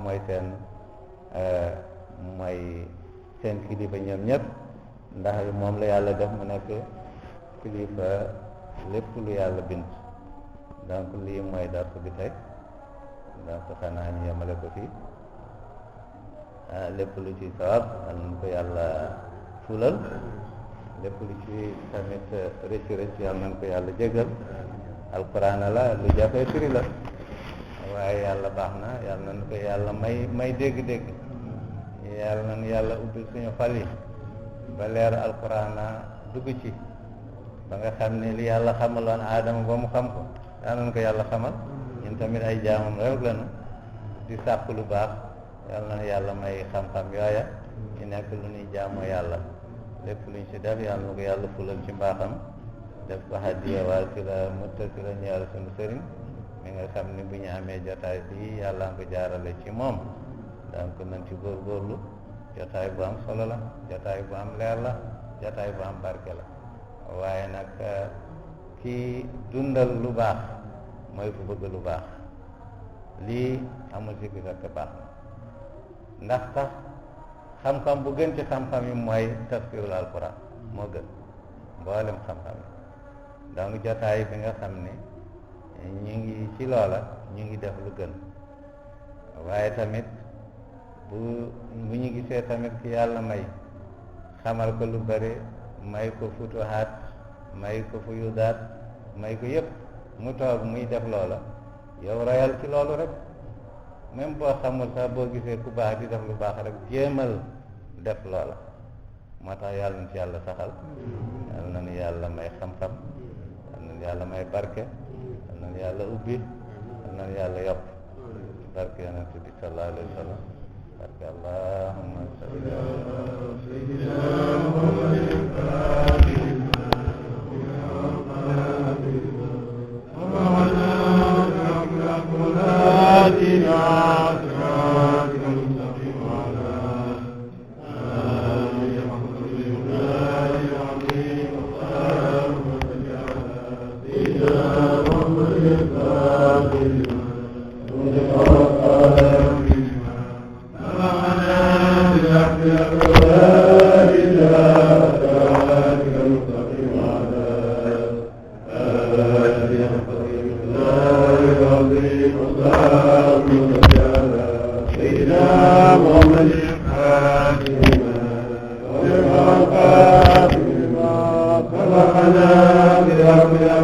mooy seen kilifa ñoom ñëpp ndax moom la yàlla def mu nekk kilifa lépp lu yàlla bind donc lii mooy darsu bi tey donc xanaa ñu yemale ko fii lépp lu ci sawab al nañ ko yàlla fulal lépp lu ci tamit rëcc yàlla nañ ko yàlla jégal alquran la lu jafee firi la waaye yàlla baax na yàlla nañ ko yàlla may dégg-dégg yàlla nañ yàlla ubbil suñu xol yi ba leer alquran dugg ci ba nga xam ne li yàlla xamaloon aadama ba mu xam ko yàlla nañ ko yàlla xamal ñun tamit ay jaamam rek lañu di sàkk lu baax yàlla na yàlla may xam-xam yooya ñu nekk lu ñuy jaamoo yàlla lépp luñ ci def yàlla na ko yàlla fulal ci mbaaxam def ko hadiya waasila muttasila ñaar suñu sëriñ mi nga xam ni bu ñu amee jotaay bi yàlla nga ko jaarale ci moom donc nañ ci góorgóorlu jotaay bu am solo la jotaay bu am leer la jotaay bu am barke la waaye nag kii dundal lu baax mooy ku bëgg lu baax lii amul si bi rekk baax na ndax tax xam-xam bu gën ci xam-xam yi mooy tafsirul alquran moo gën mboolem xam-xam yi donc jotaay bi nga xam ne ñu ngi ci loola ñu ngi def lu gën waaye tamit bu ñu gisee tamit ki yàlla may xamal ko lu bari may ko futuhaat may ko fuyudaat may ko yëpp mu toog muy def loola yow royal ci loolu rek même boo xamul sax boo gisee ku baax di def lu baax rek jéemal def loola moo tax yàlla na ci yàlla saxal yàlla na nu yàlla may xam-xam yàlla na nu yàlla may barke yàlla na nu yàlla ubbi yàlla na nu yàlla yokk barke yonent bi sallallahu alayhi wa sallam اللهم صل على سيدنا محمد الفاتح سبقنا بأمر